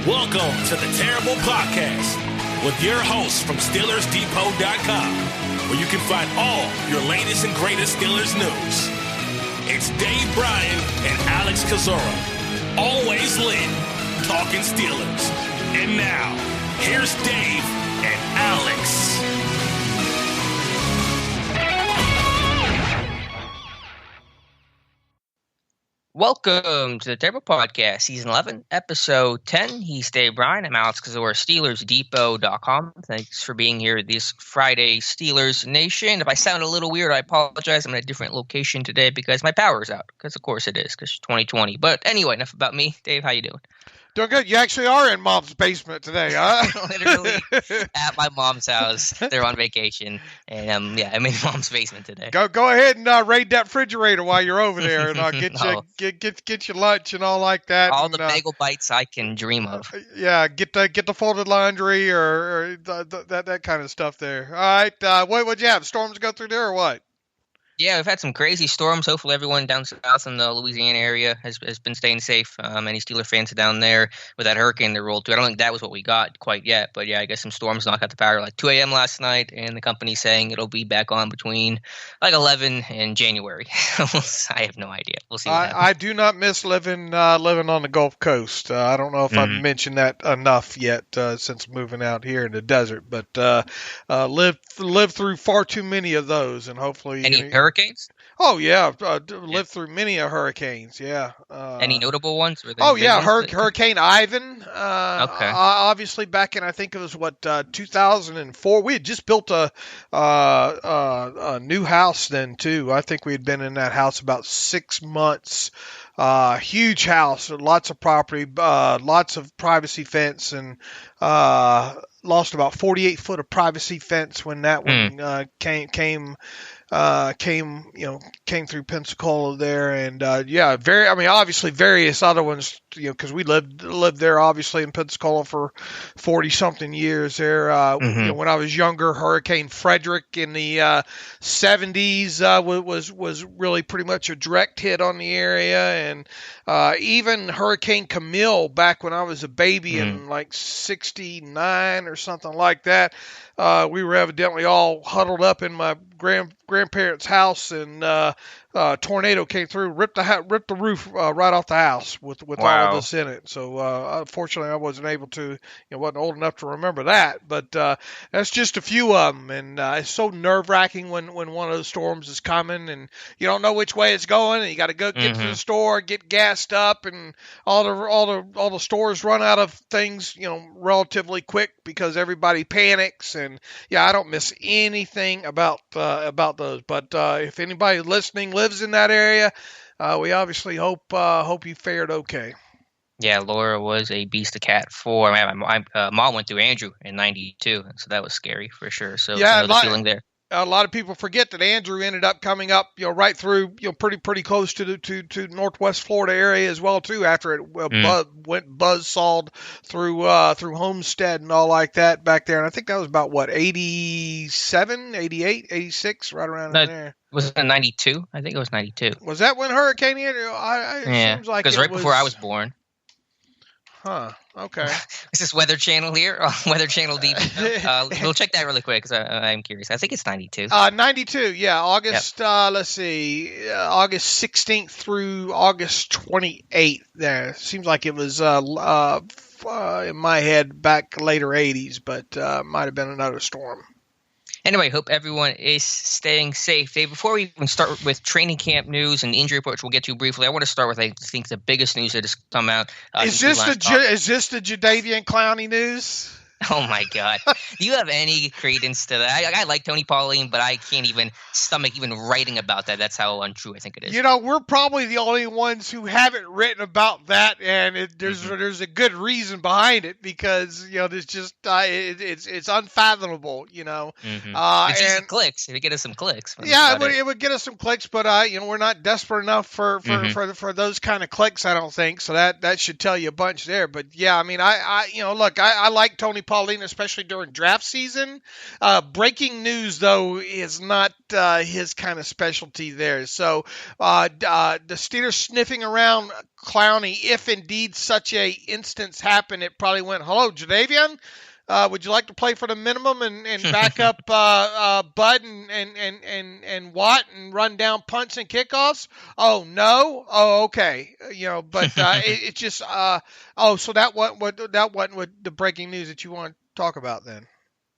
Welcome to the Terrible Podcast with your hosts from SteelersDepot.com, where you can find all your latest and greatest Steelers news. It's Dave Bryan and Alex Kozora, always lit, talking Steelers. And now, here's Dave and Alex. Welcome to the Terrible Podcast, Season 11, Episode 10. He's Dave Bryan. I'm Alex Kozora, SteelersDepot.com. Thanks for being here this Friday, Steelers Nation. If I sound a little weird, I apologize. I'm in a different location today because my power's out. Because, of course, it is, because 2020. But anyway, enough about me. Dave, how you doing? Doing good. You actually are in Mom's basement today, huh? Literally at my mom's house. They're on vacation. And, I'm in Mom's basement today. Go ahead and raid that refrigerator while you're over there, and get your lunch and all like that. All the bagel bites I can dream of. Yeah, get the folded laundry or that kind of stuff there. All right. What'd you have? Storms go through there or what? Yeah, we've had some crazy storms. Hopefully everyone down south in the Louisiana area has been staying safe. Any Steeler fans down there with that hurricane that rolled through. I don't think that was what we got quite yet. But yeah, I guess some storms knocked out the power like 2 a.m. last night. And the company's saying it'll be back on between like 11 and January. I have no idea. We'll see what happens. I do not miss living on the Gulf Coast. I don't know if I've mentioned that enough yet since moving out here in the desert. But lived through far too many of those. And hopefully... Any hurricanes? Oh, yeah. Lived through many of hurricanes, yeah. Any notable ones? Hurricane Ivan. Okay. Obviously, back in, I think it was, 2004. We had just built a new house then, too. I think we had been in that house about 6 months. Huge house, lots of property, lots of privacy fence, and lost about 48 foot of privacy fence when that one came through Pensacola there, and obviously various other ones, because we lived there obviously in Pensacola for 40 something years there. When I was younger, Hurricane Frederick in the 70s was really pretty much a direct hit on the area, and even Hurricane Camille back when I was a baby in like 69 or something like that. We were evidently all huddled up in my grandparents' house, and tornado came through, ripped the roof right off the house with all of us in it. So unfortunately, I wasn't able to, wasn't old enough to remember that. But that's just a few of them, and it's so nerve-wracking when one of those storms is coming, and you don't know which way it's going, and you got to go get to the store, get gassed up, and all the stores run out of things, relatively quick because everybody panics. And yeah, I don't miss anything about those. But if anybody listening lives in that area, we obviously hope you fared okay. Yeah, Laura was a beast of cat for. My mom went through Andrew in '92, so that was scary for sure. So yeah, the feeling there. A lot of people forget that Andrew ended up coming up, right through, pretty close to Northwest Florida area as well too. After it went buzzsawed through Homestead and all like that back there, and I think that was about 87, 88, 86, right around in there. Was it 92? I think it was 92. Was that when Hurricane Andrew? Yeah, because right before I was born. Huh. Okay. Is this Weather Channel here? Weather Channel Deep? We'll check that really quick because I'm curious. I think it's 92. 92, yeah. August, let's see, August 16th through August 28th there. Seems like it was in my head back later 80s, but might have been another storm. Anyway, hope everyone is staying safe. Dave, before we even start with training camp news and the injury report, which we'll get to briefly, I want to start with, I think, the biggest news that has come out. Is this the Jadeveon Clowney news? Oh, my God. Do you have any credence to that? I like Tony Pauline, but I can't even stomach even writing about that. That's how untrue I think it is. We're probably the only ones who haven't written about that, and there's a good reason behind it because, there's just it's unfathomable, It's just some clicks. It would get us some clicks. Yeah, it would get us some clicks, but we're not desperate enough for those kind of clicks, I don't think. So that should tell you a bunch there. But yeah, I like Tony Pauline, especially during draft season. Breaking news, though, is not his kind of specialty there. So the Steelers sniffing around Clowney, if indeed such a instance happened, it probably went, hello, Jadeveon? Would you like to play for the minimum and back up Bud and Watt and run down punts and kickoffs? Oh no. Oh okay. But it's just so that wasn't what the breaking news that you want to talk about then.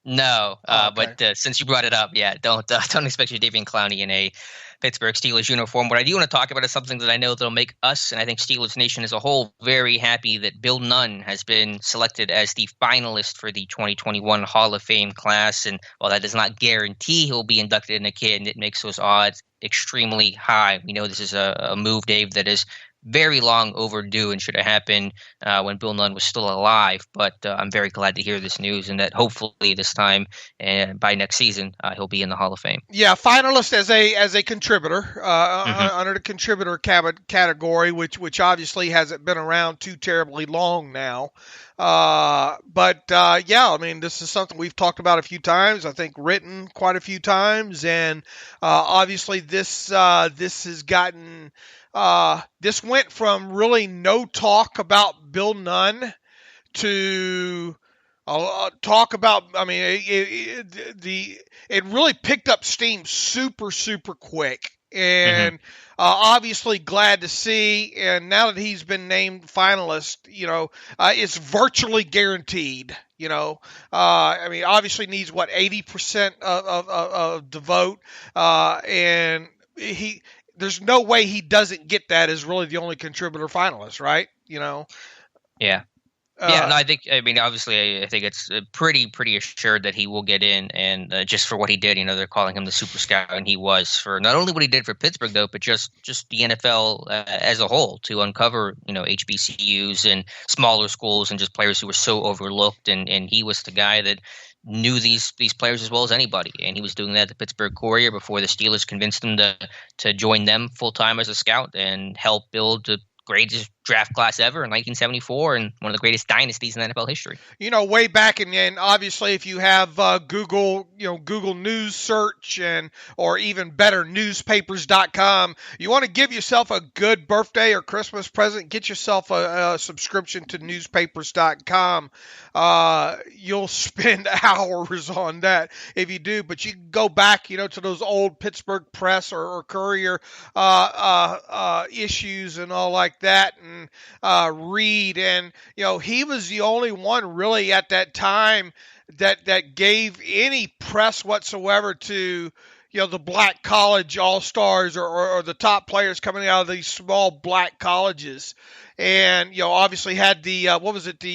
No, okay. But since you brought it up, yeah, don't expect Jadeveon Clowney in a Pittsburgh Steelers uniform. What I do want to talk about is something that I know that'll make us, and I think Steelers Nation as a whole, very happy that Bill Nunn has been selected as the finalist for the 2021 Hall of Fame class. And while that does not guarantee he'll be inducted in a kid, it makes those odds extremely high. We know this is a move, Dave, that is very long overdue and should have happened when Bill Nunn was still alive. But I'm very glad to hear this news, and that hopefully this time and by next season he'll be in the Hall of Fame. Yeah, finalist as a contributor under the contributor category, which obviously hasn't been around too terribly long now. But yeah, I mean, this is something we've talked about a few times. I think written quite a few times, and obviously this has gotten. This went from really no talk about Bill Nunn to talk about. I mean, it really picked up steam super quick, and obviously glad to see. And now that he's been named finalist, it's virtually guaranteed. I mean, obviously needs 80% of the vote, and there's no way he doesn't get that as really the only contributor finalist, right? Yeah. No, I think obviously it's pretty assured that he will get in, and just for what he did, they're calling him the Super Scout, and he was, for not only what he did for Pittsburgh though, but just the NFL as a whole, to uncover HBCUs and smaller schools and just players who were so overlooked, and he was the guy that knew these players as well as anybody, and he was doing that at the Pittsburgh Courier before the Steelers convinced him to join them full time as a scout and help build the greatest draft class ever in 1974 and one of the greatest dynasties in NFL history. Way back, and obviously if you have Google News search or even better, newspapers.com, you want to give yourself a good birthday or Christmas present, get yourself a subscription to newspapers.com. You'll spend hours on that if you do, but you can go back, to those old Pittsburgh Press or Courier issues and all like that, and read, and he was the only one really at that time that gave any press whatsoever to the black college all-stars or the top players coming out of these small black colleges, and obviously had the do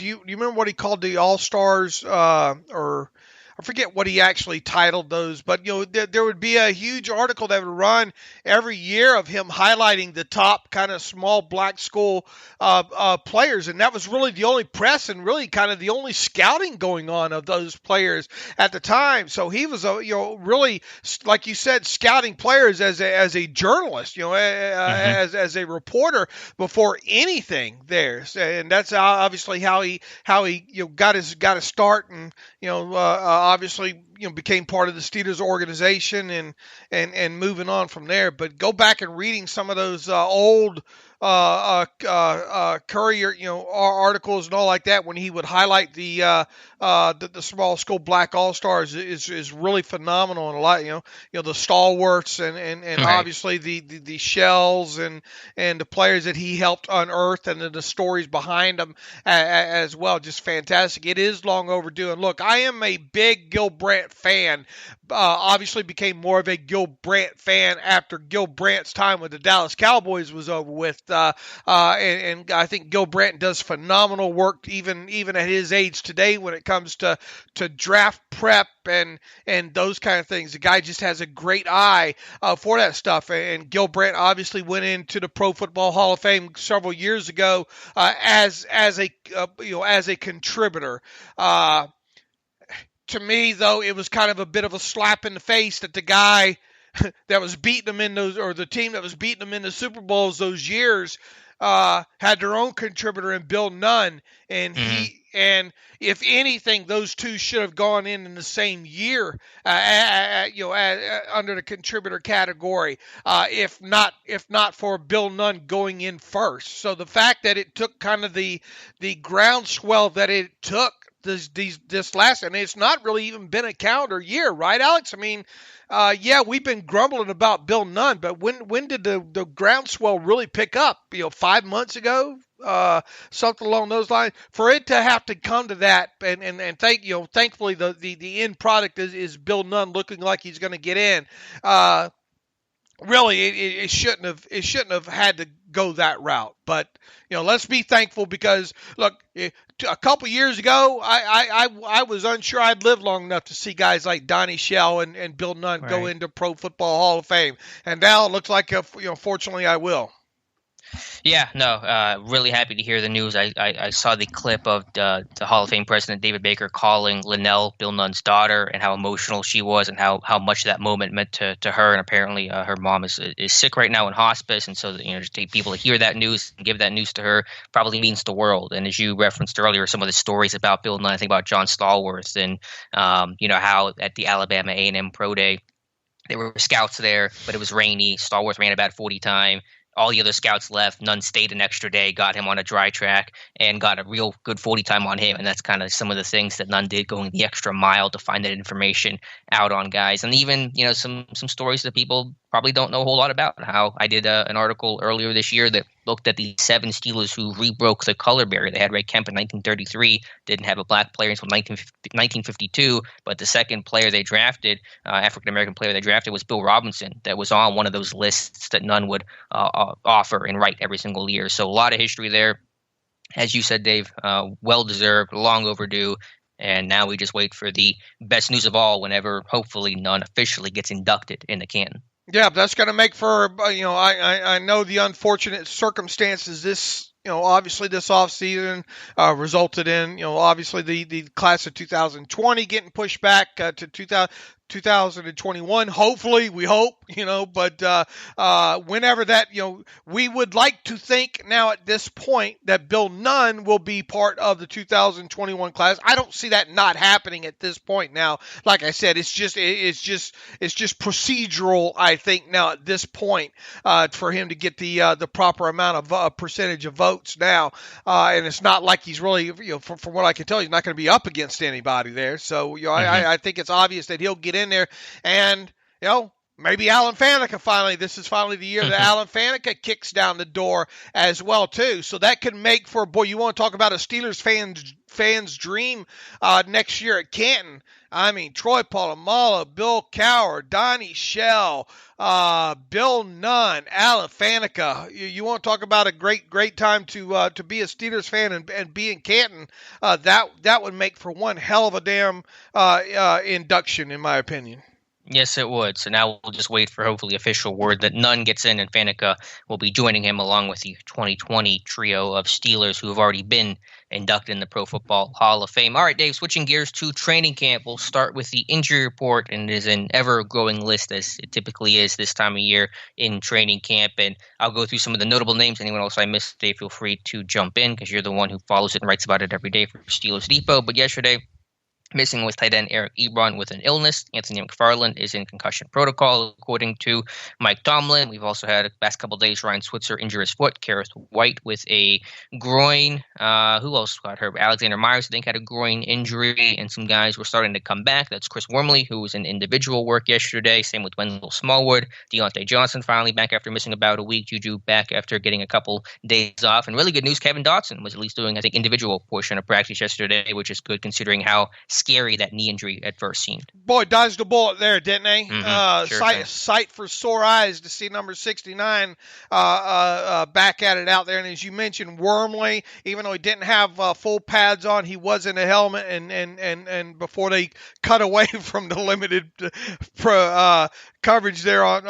you remember what he called the all-stars, or I forget what he actually titled those, but there would be a huge article that would run every year of him highlighting the top kind of small black school players, and that was really the only press and really kind of the only scouting going on of those players at the time. So he was really, like you said, scouting players as a journalist, as a reporter before anything there, and that's obviously how he got his start, and obviously became part of the Steelers organization and moving on from there. But go back and reading some of those old Courier articles and all like that, when he would highlight the small school black all-stars, is really phenomenal. And a lot the stalwarts and right. Obviously the shells and the players that he helped unearth, and the stories behind them as well, just fantastic. It is long overdue. And look, I am a big Gil Brandt fan. Obviously became more of a Gil Brandt fan after Gil Brandt's time with the Dallas Cowboys was over with. And I think Gil Brandt does phenomenal work even at his age today when it comes to draft prep and those kind of things. The guy just has a great eye for that stuff. And Gil Brandt obviously went into the Pro Football Hall of Fame several years ago as a contributor. To me, though, it was kind of a bit of a slap in the face that the guy that was beating them in those, or the team that was beating them in the Super Bowls those years, had their own contributor in Bill Nunn, and And if anything, those two should have gone in the same year, under the contributor category, if not for Bill Nunn going in first. So the fact that it took kind of the groundswell that it took this last, and it's not really even been a calendar year, right, Alex? I mean, we've been grumbling about Bill Nunn, but when did the groundswell really pick up? 5 months ago, something along those lines. For it to have to come to that, and thankfully the end product is Bill Nunn looking like he's going to get in. Really, it shouldn't have had to go that route. But let's be thankful, because look, a couple years ago, I was unsure I'd live long enough to see guys like Donnie Shell and Bill Nunn go into Pro Football Hall of Fame, and now it looks like fortunately I will. Yeah, no, really happy to hear the news. I saw the clip of the Hall of Fame president David Baker calling Linnell, Bill Nunn's daughter, and how emotional she was, and how much that moment meant to her. And apparently her mom is sick right now in hospice, and so just take people to hear that news and give that news to her probably means the world. And as you referenced earlier, some of the stories about Bill Nunn, I think about John Stallworth, and how at the Alabama A&M Pro Day there were scouts there, but it was rainy. Stallworth ran about 40 time. All the other scouts left. Nunn stayed an extra day, got him on a dry track, and got a real good 40 time on him. And that's kind of some of the things that Nunn did, going the extra mile to find that information out on guys. And even, some stories that people probably don't know a whole lot about. How I did an article earlier this year that looked at the 7 Steelers who rebroke the color barrier. They had Ray Kemp in 1933, didn't have a black player until 1952, but the second player they drafted, African-American player they drafted, was Bill Robinson, that was on one of those lists that Nunn would offer and write every single year. So a lot of history there. As you said, Dave, well-deserved, long overdue. And now we just wait for the best news of all, whenever hopefully Nunn officially gets inducted into Canton. Yeah, that's going to make for, I know the unfortunate circumstances this, obviously this offseason resulted in, obviously the class of 2020 getting pushed back to 2021. Hopefully, we hope, but whenever that, we would like to think now at this point that Bill Nunn will be part of the 2021 class. I don't see that not happening at this point now. Like I said, it's just procedural, I think, now at this point, for him to get the proper amount of percentage of votes now. And it's not like he's really, from what I can tell, he's not going to be up against anybody there. So, I think it's obvious that he'll get in there, and maybe Alan Faneca this is finally the year that Alan Faneca kicks down the door as well too. So that could make for, boy, you want to talk about a Steelers fans dream next year at Canton. I mean, Troy Polamalu, Bill Cowher, Donnie Shell, Bill Nunn, Alan Faneca. You want to talk about a great time to be a Steelers fan and be in Canton. That would make for one hell of a damn induction, in my opinion. Yes, it would. So now we'll just wait for hopefully official word that Nunn gets in, and Faneca will be joining him along with the 2020 trio of Steelers who have already been inducted in the Pro Football Hall of Fame. All right, Dave, switching gears to training camp, we'll start with the injury report, and it is an ever-growing list, as it typically is this time of year in training camp. And I'll go through some of the notable names. Anyone else I missed, Dave, feel free to jump in, because you're the one who follows it and writes about it every day for Steelers Depot. But yesterday, missing was tight end Eric Ebron with an illness. Anthony McFarland is in concussion protocol, according to Mike Tomlin. We've also had, the past couple of days, Ryan Switzer injure his foot. Kareth White with a groin. Who else got hurt? Alexander Myers, I think, had a groin injury, and some guys were starting to come back. That's Chris Wormley, who was in individual work yesterday. Same with Wendell Smallwood. Deontay Johnson finally back after missing about a week. Juju back after getting a couple days off. And really good news, Kevin Dotson was at least doing, I think, individual portion of practice yesterday, which is good considering how scary that knee injury at first seemed. Boy, dodged a bullet there, didn't they? Sure sight for sore eyes to see number 69 back at it out there. And as you mentioned, Wormley, even though he didn't have full pads on, he was in a helmet. And before they cut away from the limited coverage there on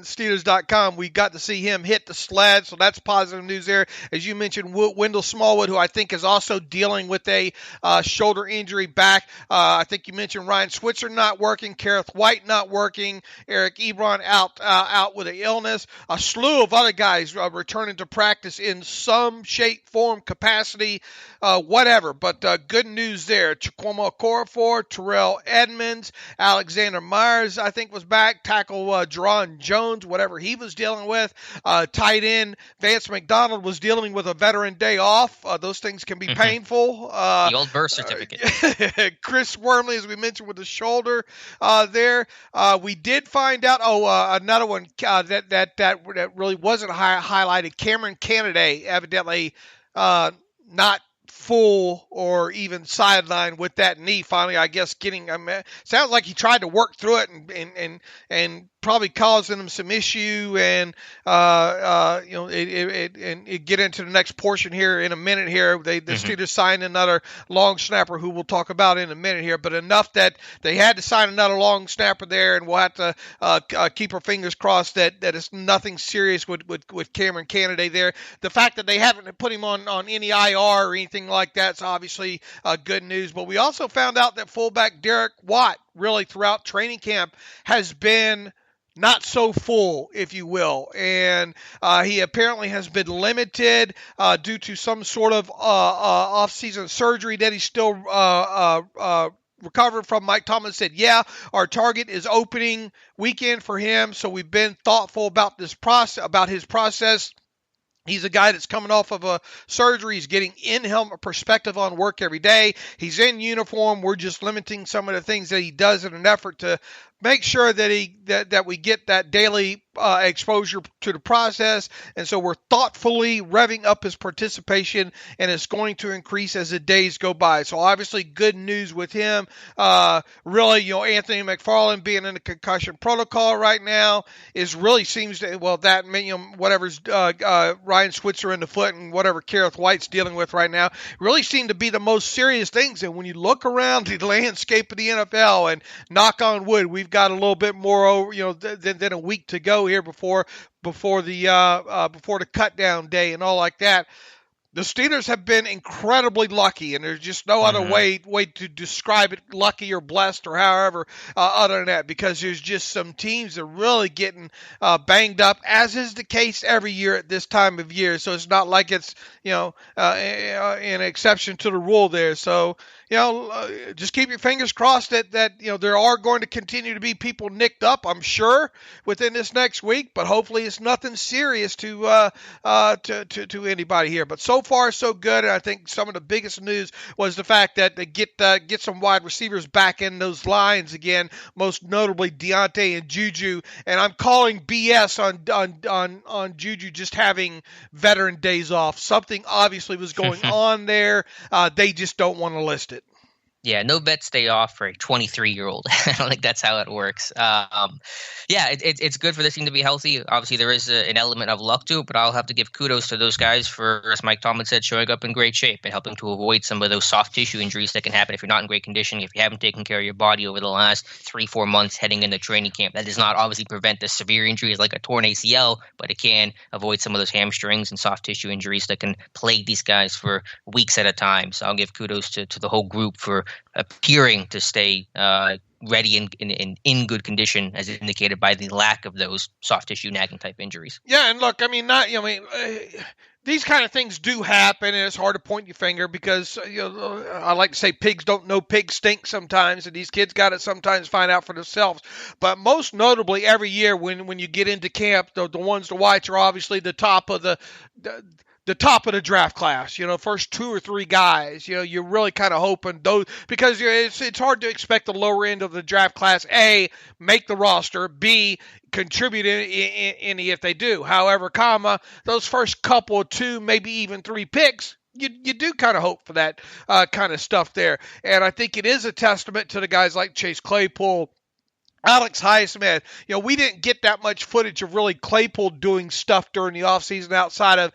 Steelers.com. We got to see him hit the sled, so that's positive news there. As you mentioned, Wendell Smallwood, who I think is also dealing with a shoulder injury back. I think you mentioned Ryan Switzer not working, Kareth White not working, Eric Ebron out with an illness. A slew of other guys returning to practice in some shape, form, capacity, whatever. But good news there. Chukwuma Okorafor, Terrell Edmonds, Alexander Myers, I think, was back. Tackle Jayrone Jones, whatever he was dealing with. Tight end Vance McDonald was dealing with a veteran day off. Those things can be painful. The old birth certificate. Chris Wormley, as we mentioned, with the shoulder there. We did find out, another one that really wasn't highlighted. Cameron Canaday, evidently not full or even sidelined with that knee. Finally, I guess sounds like he tried to work through it and probably causing him some issue, and it get into the next portion here in a minute here. The Steelers signed another long snapper who we'll talk about in a minute here, but enough that they had to sign another long snapper there, and we'll have to keep our fingers crossed that it's nothing serious with Cameron Canaday there. The fact that they haven't put him on any IR or anything like that's obviously good news, but we also found out that fullback Derek Watt really throughout training camp has been not so full, if you will, and he apparently has been limited due to some sort of off-season surgery that he's still recovered from. Mike Tomlin said, our target is opening weekend for him, so we've been thoughtful about his process. He's a guy that's coming off of a surgery. He's getting in-helmet perspective on work every day. He's in uniform. We're just limiting some of the things that he does in an effort to make sure that we get that daily exposure to the process, and so we're thoughtfully revving up his participation, and it's going to increase as the days go by. So obviously good news with him. Really, Anthony McFarland being in the concussion protocol right now seems to, whatever's Ryan Switzer in the foot and whatever Kareth White's dealing with right now really seem to be the most serious things. And when you look around the landscape of the NFL, and knock on wood, we've got a little bit more than a week to go here before the cut down day and all like that. The Steelers have been incredibly lucky, and there's just no other way to describe it, lucky or blessed or however, other than that, because there's just some teams that are really getting banged up, as is the case every year at this time of year. So it's not like it's an exception to the rule there. So just keep your fingers crossed that there are going to continue to be people nicked up, I'm sure, within this next week, but hopefully it's nothing serious to anybody here. But so far, so good, and I think some of the biggest news was the fact that they get some wide receivers back in those lines again, most notably Deontay and Juju, and I'm calling BS on Juju just having veteran days off. Something obviously was going on there. They just don't want to list it. Yeah, no vets day off for a 23-year-old. I don't think that's how it works. It's good for this team to be healthy. Obviously, there is an element of luck to it, but I'll have to give kudos to those guys for, as Mike Tomlin said, showing up in great shape and helping to avoid some of those soft tissue injuries that can happen if you're not in great condition, if you haven't taken care of your body over the last 3-4 months heading into training camp. That does not obviously prevent the severe injuries like a torn ACL, but it can avoid some of those hamstrings and soft tissue injuries that can plague these guys for weeks at a time. So I'll give kudos to the whole group for appearing to stay ready and in good condition, as indicated by the lack of those soft tissue nagging type injuries. Yeah, and look, these kind of things do happen, and it's hard to point your finger because I like to say pigs don't know pigs stink sometimes, and these kids got to sometimes find out for themselves. But most notably, every year when you get into camp, the ones to watch are obviously the top of the draft class, first 2 or 3 guys. You're really kind of hoping those, because it's hard to expect the lower end of the draft class, A, make the roster, B, contribute any if they do. However, those first couple, 2, maybe even 3 picks, you do kind of hope for that kind of stuff there. And I think it is a testament to the guys like Chase Claypool Alex Highsmith, we didn't get that much footage of really Claypool doing stuff during the offseason outside of,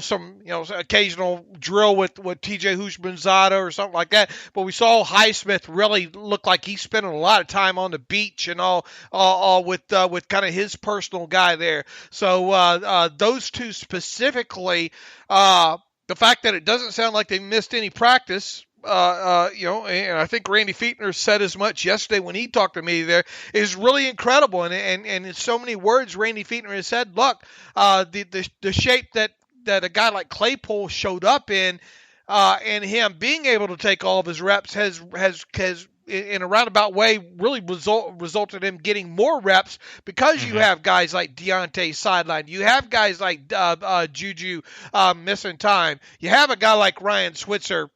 some occasional drill with TJ Houshmandzadeh or something like that. But we saw Highsmith really look like he's spending a lot of time on the beach and all with kind of his personal guy there. So those two specifically, the fact that it doesn't sound like they missed any practice, and I think Randy Feetner said as much yesterday when he talked to me there, is really incredible. And in so many words, Randy Feetner has said, look, the shape that a guy like Claypool showed up in, and him being able to take all of his reps has in a roundabout way really resulted in him getting more reps because you have guys like Deontay sidelined. You have guys like Juju missing time. You have a guy like Ryan Switzer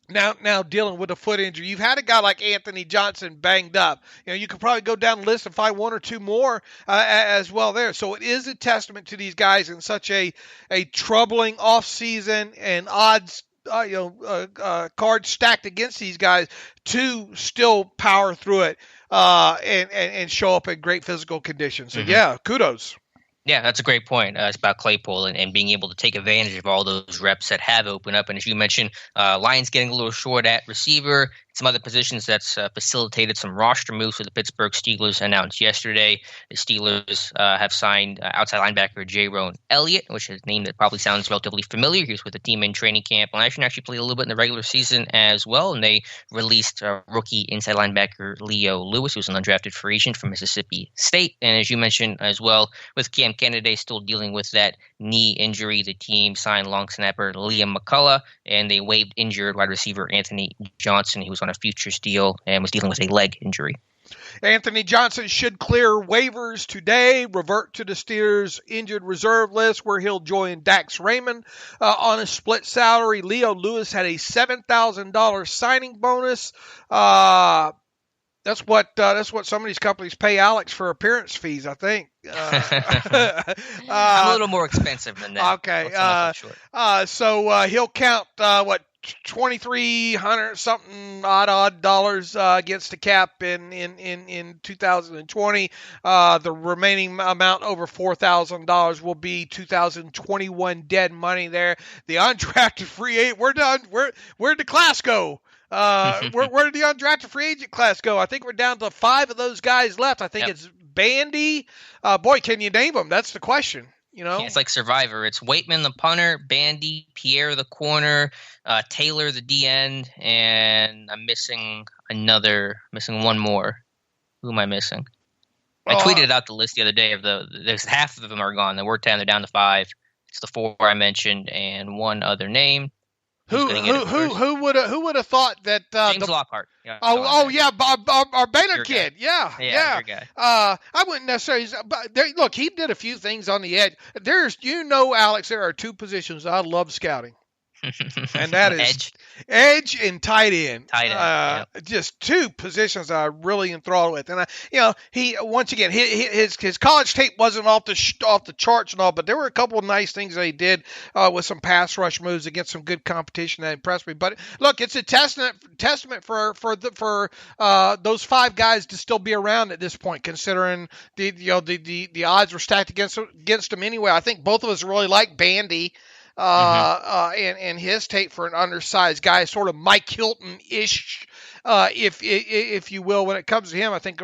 now dealing with a foot injury. You've had a guy like Anthony Johnson banged up. You could probably go down the list and find one or two more as well there. So it is a testament to these guys in such a troubling offseason and odds, cards stacked against these guys to still power through it and show up in great physical conditions. So yeah, kudos. Yeah, that's a great point. It's about Claypool and being able to take advantage of all those reps that have opened up. And as you mentioned, Lions getting a little short at receiver. Some other positions that's facilitated some roster moves for the Pittsburgh Steelers announced yesterday. The Steelers have signed outside linebacker Jayrone Elliott, which is a name that probably sounds relatively familiar. He was with the team in training camp last year and actually played a little bit in the regular season as well. And they released rookie inside linebacker Leo Lewis, who's an undrafted free agent from Mississippi State. And as you mentioned as well, with Cam Kennedy still dealing with that knee injury, the team signed long snapper Liam McCullough, and they waived injured wide receiver Anthony Johnson. He was on a futures deal and was dealing with a leg injury. Anthony Johnson should clear waivers today, revert to the Steelers' injured reserve list where he'll join Dax Raymond on a split salary. Leo Lewis had a $7,000 signing bonus. That's what some of these companies pay Alex for appearance fees, I think. I'm a little more expensive than that. Okay. So he'll count $2,300 something odd dollars against the cap in 2020. The remaining amount over $4,000 will be 2021 dead money there. The undrafted free agent, we're done. Where'd the class go? Where did the undrafted free agent class go? I think we're down to 5 of those guys left. I think it's Bandy. Boy, can you name them? That's the question. Yeah, it's like Survivor. It's Waitman the punter, Bandy, Pierre the corner, Taylor the D end, and I'm missing one more. Who am I missing? I tweeted out the list the other day there's half of them are gone. They were 10. They're down to 5. It's the 4 I mentioned and one other name. Who would have thought that James Lockhart? Yeah, our Baylor kid. Yeah. Your guy. I wouldn't necessarily. But look, he did a few things on the edge. Alex, there are 2 positions I love scouting. And that is edge and tight end. Just 2 positions I really enthralled with. And he once again his college tape wasn't off the charts and all, but there were a couple of nice things that he did with some pass rush moves against some good competition that impressed me. But look, it's a testament for those 5 guys to still be around at this point, considering the odds were stacked against them anyway. I think both of us really like Bandy. And his tape for an undersized guy, sort of Mike Hilton-ish, if you will, when it comes to him. I think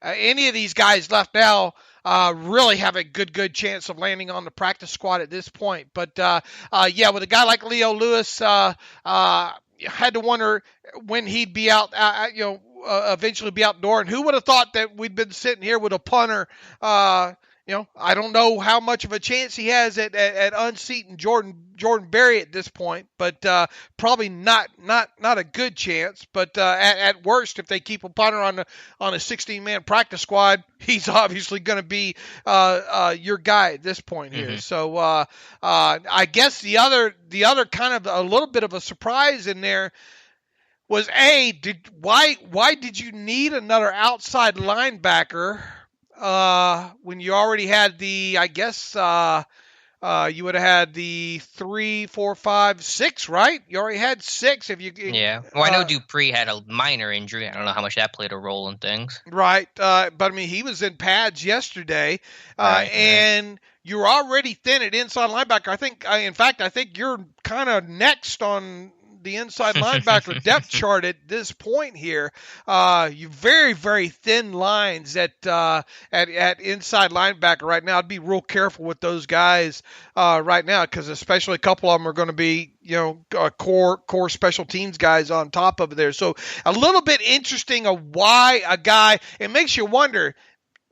any of these guys left now really have a good chance of landing on the practice squad at this point. But with a guy like Leo Lewis, had to wonder when he'd be out. Eventually be outdoor. And who would have thought that we'd been sitting here with a punter? I don't know how much of a chance he has at unseating Jordan Berry at this point, but probably not a good chance. But at worst, if they keep a punter on a 16-man practice squad, he's obviously going to be your guy at this point here. So I guess the other kind of a little bit of a surprise in there was why did you need another outside linebacker? When you already had the, You would have had the 3, 4, 5, 6, right? You already had 6. Yeah. Well, I know Dupree had a minor injury. I don't know how much that played a role in things. Right. But I mean, he was in pads yesterday, and you're already thin at inside linebacker. I think you're kind of next on the inside linebacker depth chart at this point here. You very, very thin lines at inside linebacker right now. I'd be real careful with those guys right now, because especially a couple of them are going to be, core special teams guys on top of there. So a little bit interesting of why a guy, it makes you wonder,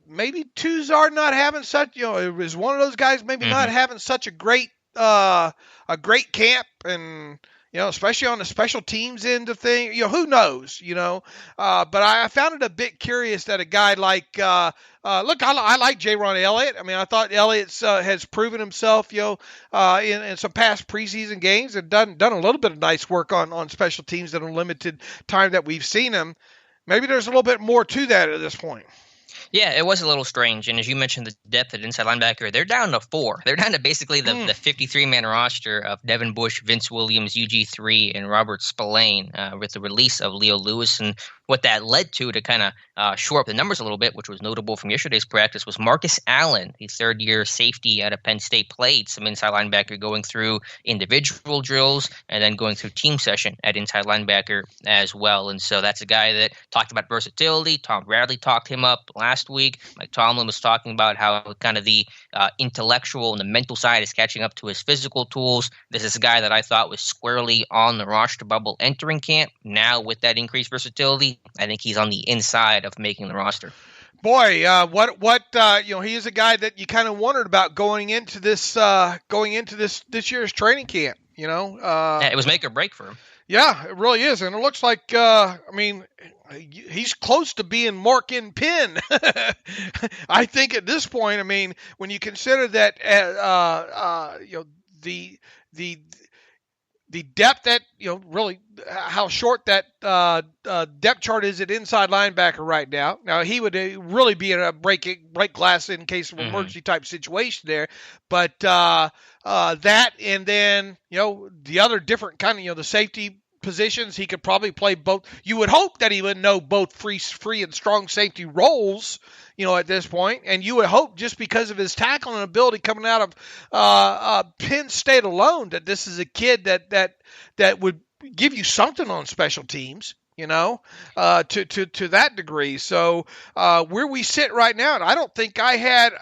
maybe Kozora not having such, is one of those guys maybe not having such a great camp, and especially on the special teams end of thing. Who knows? But I found it a bit curious that a guy like, I like Jayrone Elliott. I mean, I thought Elliott has proven himself, in some past preseason games, and done a little bit of nice work on special teams in a limited time that we've seen him. Maybe there's a little bit more to that at this point. Yeah, it was a little strange. And as you mentioned, the depth at inside linebacker, they're down to 4. They're down to basically the 53-man roster of Devin Bush, Vince Williams, UG3, and Robert Spillane with the release of Leo Lewis. And what that led to kind of shore up the numbers a little bit, which was notable from yesterday's practice, was Marcus Allen, the third-year safety out of Penn State, played some inside linebacker, going through individual drills and then going through team session at inside linebacker as well. And so that's a guy that talked about versatility. Tom Bradley talked him up last week. Mike Tomlin was talking about how kind of the intellectual and the mental side is catching up to his physical tools. This is a guy that I thought was squarely on the roster bubble entering camp. Now with that increased versatility, I think he's on the inside of making the roster. Boy, he is a guy that you kind of wondered about going into this year's training camp. It was make or break for him. Yeah, it really is, and it looks like he's close to being mark in pin. I think at this point, I mean, when you consider that the depth that, really how short that depth chart is at inside linebacker right now. Now, he would really be in a break glass in case of emergency type situation there. But that, and then, the other different kind of, the safety positions, he could probably play both. You would hope that he would know both free and strong safety roles, at this point. And you would hope, just because of his tackling ability coming out of Penn State alone, that this is a kid that would give you something on special teams, to that degree. So where we sit right now, and I think I had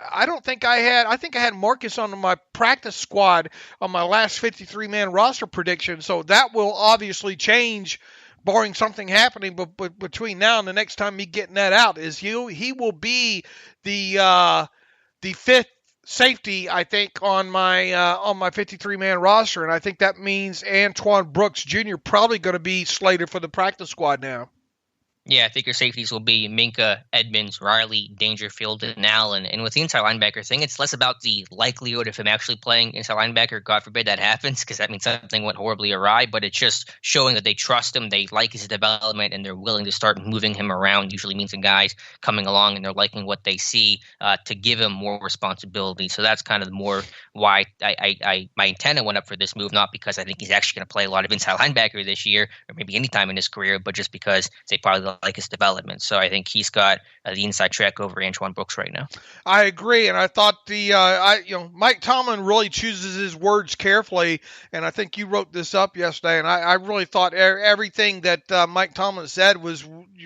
Marcus on my practice squad on my last 53-man roster prediction. So that will obviously change, barring something happening between now and the next time me getting that out. Is he will be the fifth safety, I think, on my 53-man roster, and I think that means Antoine Brooks Jr. probably going to be slated for the practice squad now. Yeah, I think your safeties will be Minka, Edmonds, Riley, Dangerfield, and Allen. And with the inside linebacker thing, it's less about the likelihood of him actually playing inside linebacker. God forbid that happens, because that means something went horribly awry. But it's just showing that they trust him, they like his development, and they're willing to start moving him around. Usually means a guy's coming along and they're liking what they see to give him more responsibility. So that's kind of more why my antenna went up for this move, not because I think he's actually going to play a lot of inside linebacker this year or maybe any time in his career, but just because they probably like his development. So I think he's got the inside track over Antoine Brooks right now. I agree, and I thought Mike Tomlin really chooses his words carefully, and I think you wrote this up yesterday, and I really thought everything that Mike Tomlin said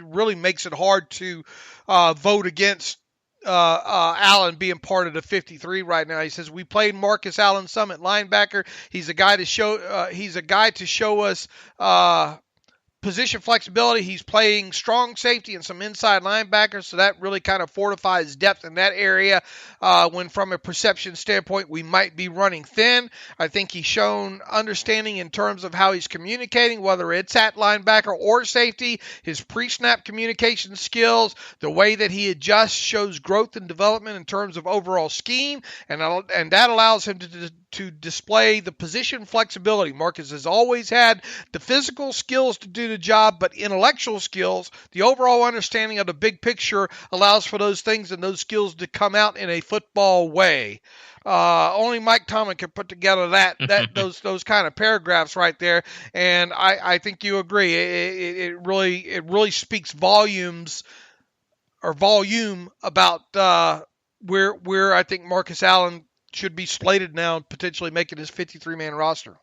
really makes it hard to vote against Allen being part of the 53 right now. He says, we played Marcus Allen some at linebacker. He's a guy to show us position flexibility. He's playing strong safety and some inside linebackers, so that really kind of fortifies depth in that area. When from a perception standpoint, we might be running thin. I think he's shown understanding in terms of how he's communicating, whether it's at linebacker or safety. His pre-snap communication skills, the way that he adjusts, shows growth and development in terms of overall scheme, and that allows him to display the position flexibility. Marcus has always had the physical skills to do the job, but intellectual skills, the overall understanding of the big picture allows for those things and those skills to come out in a football way. Only Mike Tomlin can put together those kind of paragraphs right there, and I think you agree. It really speaks volume about where I think Marcus Allen should be slated now, potentially making his 53-man roster.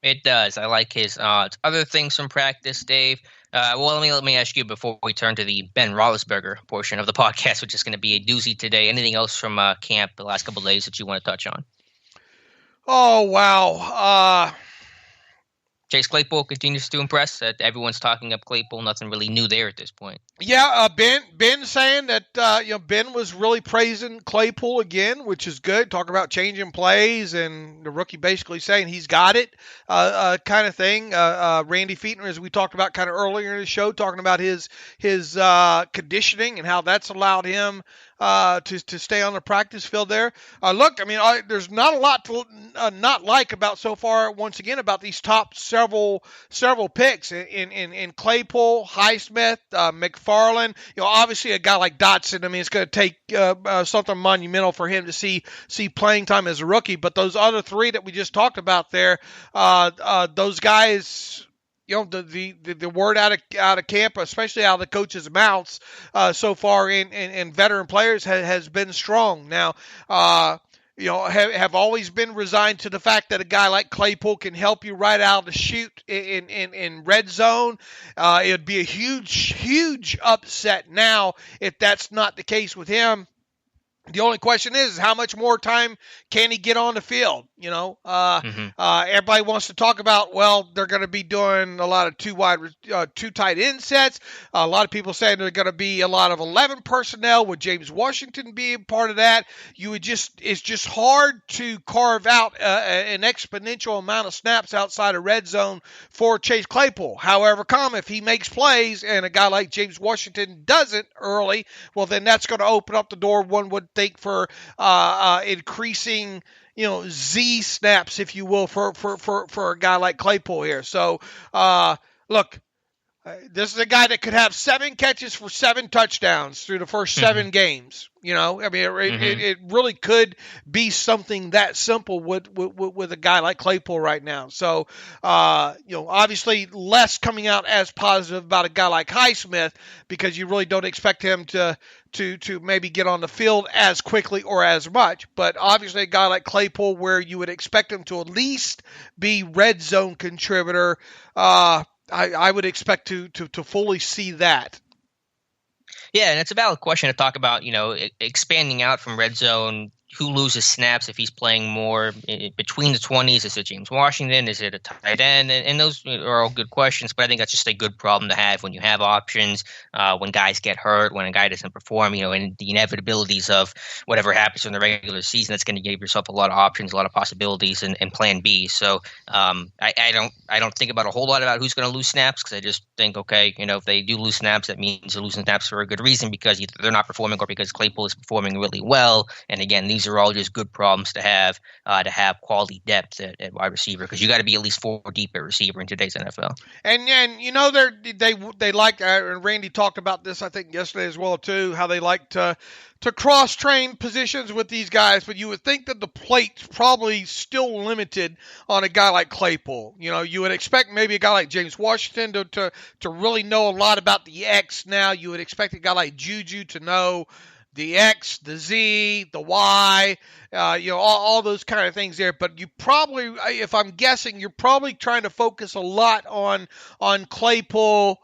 It does. I like his other things from practice, Dave. Well, let me ask you before we turn to the Ben Roethlisberger portion of the podcast, which is going to be a doozy today. Anything else from camp the last couple of days that you want to touch on? Oh, wow. Chase Claypool continues to impress. Everyone's talking up Claypool. Nothing really new there at this point. Yeah, Ben saying that Ben was really praising Claypool again, which is good. Talking about changing plays, and the rookie basically saying he's got it, kind of thing. Randy Feetner, as we talked about kind of earlier in the show, talking about his conditioning and how that's allowed him to stay on the practice field there. Look, I mean, there's not a lot to not like about so far. Once again, about these top several picks in Claypool, Highsmith, McFarland. Obviously a guy like Dotson. I mean, it's going to take something monumental for him to see playing time as a rookie. But those other three that we just talked about there, those guys. The word out of camp, especially out of the coaches' mouths so far in veteran players has been strong. Now, have always been resigned to the fact that a guy like Claypool can help you right out of the chute in red zone. It would be a huge upset now if that's not the case with him. The only question is how much more time can he get on the field? Everybody wants to talk about, well, they're going to be doing a lot of two tight end sets. A lot of people saying there's going to be a lot of 11 personnel with James Washington being part of that. It's just hard to carve out an exponential amount of snaps outside of red zone for Chase Claypool. However, if he makes plays and a guy like James Washington doesn't early, well, then that's going to open up the door, one would think, for increasing Z snaps, if you will, for a guy like Claypool here. So look, this is a guy that could have 7 catches for 7 touchdowns through the first 7 games. It really could be something that simple with a guy like Claypool right now. So, obviously less coming out as positive about a guy like Highsmith, because you really don't expect him to maybe get on the field as quickly or as much. But obviously a guy like Claypool, where you would expect him to at least be red zone contributor, I would expect to fully see that. Yeah, and it's a valid question to talk about, expanding out from red zone. Who loses snaps if he's playing more between the 20s? Is it James Washington? Is it a tight end? And those are all good questions, but I think that's just a good problem to have when you have options, when guys get hurt, when a guy doesn't perform, and the inevitabilities of whatever happens in the regular season. That's going to give yourself a lot of options, a lot of possibilities, and plan B. So I don't think about a whole lot about who's going to lose snaps, because I just think, okay, if they do lose snaps, that means they're losing snaps for a good reason, because either they're not performing or because Claypool is performing really well. And again, these are all just good problems to have quality depth at wide receiver, because you got to be at least 4 deep at receiver in today's NFL. And they like, and Randy talked about this I think yesterday as well too, how they like to cross train positions with these guys, but you would think that the plate's probably still limited on a guy like Claypool. You would expect maybe a guy like James Washington to really know a lot about the X. Now you would expect a guy like Juju to know the X, the Z, the Y, all those kind of things there. But you probably, if I'm guessing, you're probably trying to focus a lot on Claypool,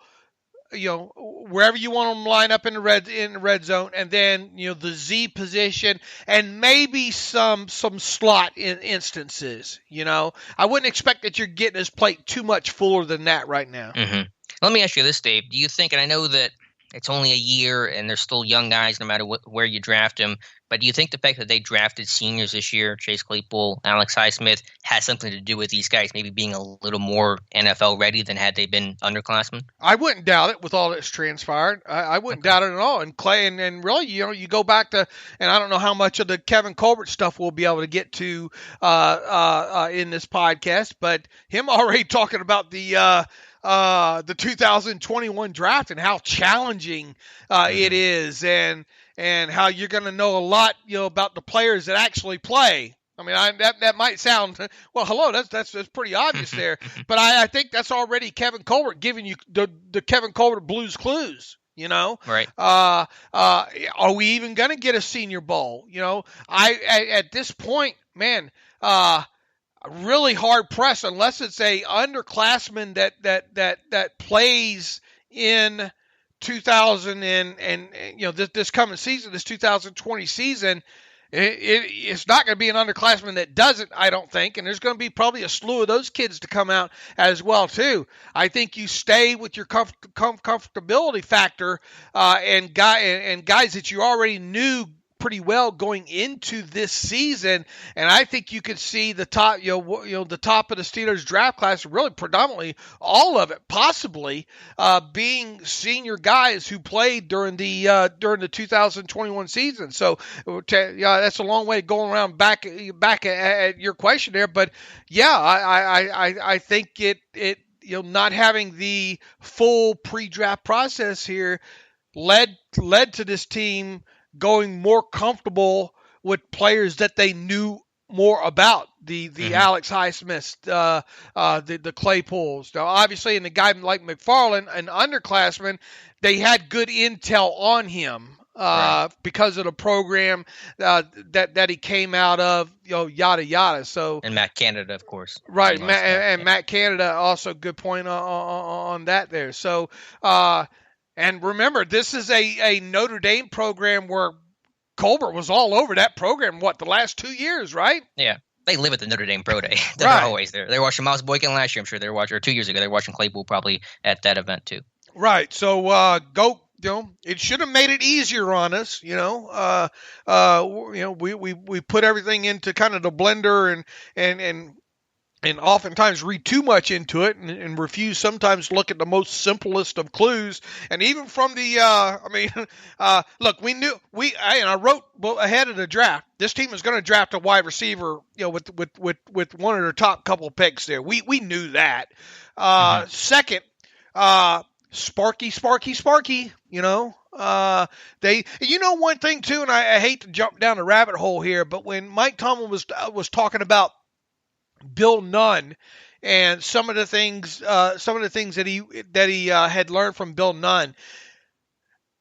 wherever you want them to line up in the red zone, and then the Z position, and maybe some slot in instances. I wouldn't expect that you're getting his plate too much fuller than that right now. Mm-hmm. Let me ask you this, Dave. Do you think, and I know that it's only a year and they're still young guys no matter where you draft them, But do you think the fact that they drafted seniors this year, Chase Claypool, Alex Highsmith, has something to do with these guys maybe being a little more NFL ready than had they been underclassmen? I wouldn't doubt it with all that's transpired. I wouldn't doubt it at all. And Clay, and really, you go back to, and I don't know how much of the Kevin Colbert stuff we'll be able to get to in this podcast, but him already talking about the 2021 draft and how challenging it is, and how you're going to know a lot, about the players that actually play. I mean, that might sound, well, hello, that's pretty obvious there, but I think that's already Kevin Colbert giving you the Kevin Colbert Blues Clues. Right. Are we even going to get a Senior Bowl? At this point, man, really hard pressed unless it's a underclassman that plays in 2000 and this coming season, this 2020 season. It's not going to be an underclassman that doesn't, I don't think, and there's going to be probably a slew of those kids to come out as well too. I think you stay with your comfortability factor and guys that you already knew pretty well going into this season, and I think you could see the top, the top of the Steelers draft class, really predominantly all of it, possibly being senior guys who played during the 2021 season. So, that's a long way going around back at your question there, but yeah, I think it not having the full pre-draft process here led to this team going more comfortable with players that they knew more about, the Alex Highsmiths, the Claypools. Now, obviously, in a guy like McFarland, an underclassman, they had good intel on him because of the program that he came out of, yada yada. So, and Matt Canada, of course, right? Matt Canada, also good point on that there. So. And remember, this is a Notre Dame program where Colbert was all over that program, the last 2 years, right? Yeah. They live at the Notre Dame Pro Day. They're always there. They were watching Miles Boykin last year, I'm sure they were watching, or 2 years ago, they were watching Claypool probably at that event too. Right. So it should have made it easier on us, we put everything into kind of the blender and oftentimes read too much into it and refuse sometimes to look at the most simplest of clues. And even from the, look, I wrote ahead of the draft, this team is going to draft a wide receiver, with one of their top couple of picks there. We knew that. Second, Sparky. One thing too, and I hate to jump down the rabbit hole here, but when Mike Tomlin was talking about Bill Nunn and some of the things that he had learned from Bill Nunn,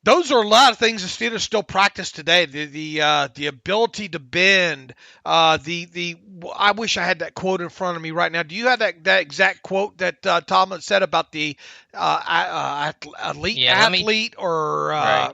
those are a lot of things the Steelers still practice today. The ability to bend. I wish I had that quote in front of me right now. Do you have that exact quote that Tomlin said about the athlete or? Right.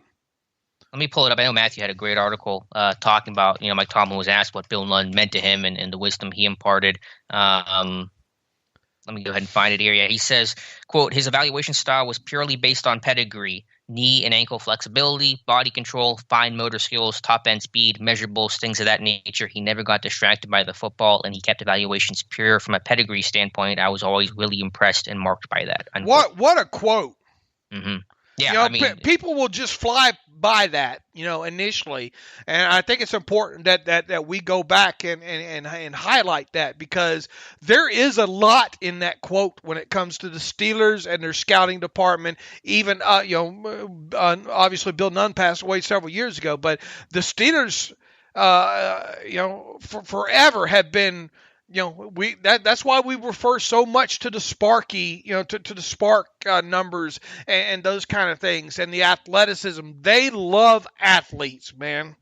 Let me pull it up. I know Matthew had a great article talking about, Mike Tomlin was asked what Bill Nunn meant to him and the wisdom he imparted. Let me go ahead and find it here. Yeah, he says, quote, his evaluation style was purely based on pedigree, knee and ankle flexibility, body control, fine motor skills, top-end speed, measurables, things of that nature. He never got distracted by the football, and he kept evaluations pure from a pedigree standpoint. I was always really impressed and marked by that. Unquote. What a quote. Mm-hmm. Yeah, people will just fly by that, initially, and I think it's important that we go back and highlight that, because there is a lot in that quote when it comes to the Steelers and their scouting department. Even obviously Bill Nunn passed away several years ago, but the Steelers, forever have been. That's why we refer so much to the Sparky, to the Spark numbers and those kind of things, and the athleticism. They love athletes, man.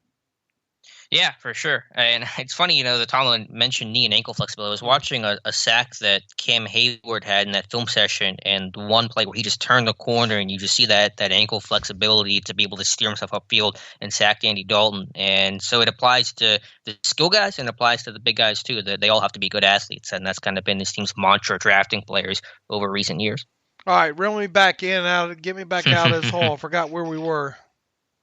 Yeah, for sure. And it's funny, the Tomlin mentioned knee and ankle flexibility. I was watching a sack that Cam Hayward had in that film session, and one play where he just turned the corner and you just see that ankle flexibility to be able to steer himself upfield and sack Andy Dalton. And so it applies to the skill guys and it applies to the big guys too. That they all have to be good athletes, and that's kind of been this team's mantra drafting players over recent years. All right, reel me back in, get me back out of this hole. I forgot where we were.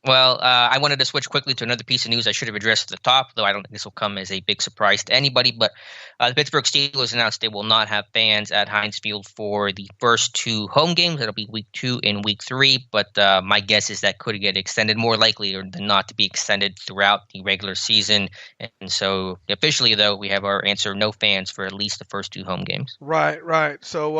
Well, I wanted to switch quickly to another piece of news I should have addressed at the top, though I don't think this will come as a big surprise to anybody. But the Pittsburgh Steelers announced they will not have fans at Heinz Field for the first two home games. That'll be week 2 and week 3. But my guess is that could get extended, more likely than not to be extended throughout the regular season. And so officially, though, we have our answer: no fans for at least the first two home games. Right. So,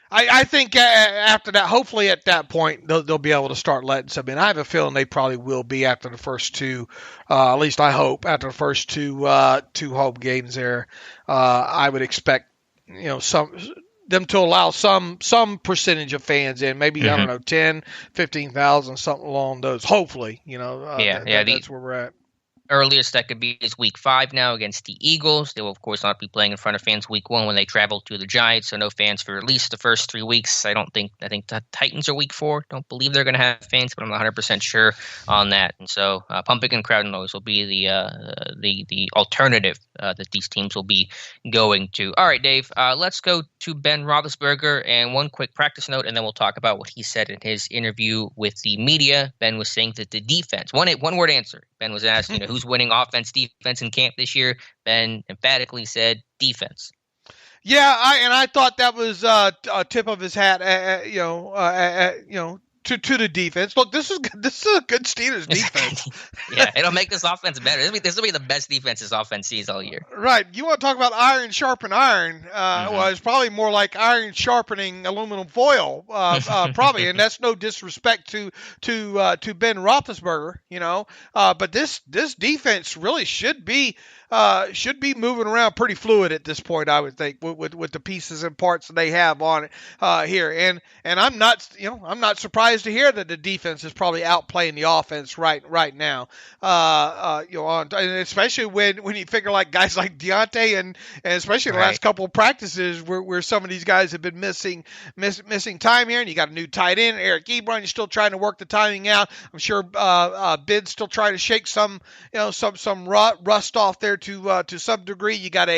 I think after that, hopefully at that point, they'll be able to start letting some in. I have a feeling they probably will be after the first two, at least I hope, after the first two home games there. I would expect, them to allow some percentage of fans in, maybe, I don't know, 10, 15,000, something along those. Hopefully, that's where we're at. Earliest that could be is week 5 now against the Eagles. They will, of course, not be playing in front of fans week 1 when they travel to the Giants, so no fans for at least the first 3 weeks. I think the Titans are week 4. Don't believe they're going to have fans, but I'm not 100% sure on that. And so pumping and crowd noise will be the alternative that these teams will be going to. All right, Dave, let's go to Ben Roethlisberger, and one quick practice note, and then we'll talk about what he said in his interview with the media. Ben was saying that the defense, one-word answer. Ben was asked, who's winning offense, defense in camp this year? Ben emphatically said defense. Yeah, I thought that was a tip of his hat, to the defense. Look, this is a good Steelers defense. Yeah, it'll make this offense better. This will be the best defense this offense sees all year. Right. You want to talk about iron sharpen iron? Well, it's probably more like iron sharpening aluminum foil, probably. And that's no disrespect to Ben Roethlisberger, but this defense really should be moving around pretty fluid at this point, I would think, with the pieces and parts that they have on it here. And I'm not surprised to hear that the defense is probably outplaying the offense right now. And especially when you figure like guys like Deontay and especially the last couple of practices where some of these guys have been missing time here, and you got a new tight end, Eric Ebron. You're still trying to work the timing out. I'm sure Ben's still trying to shake some rust off there to some degree. You got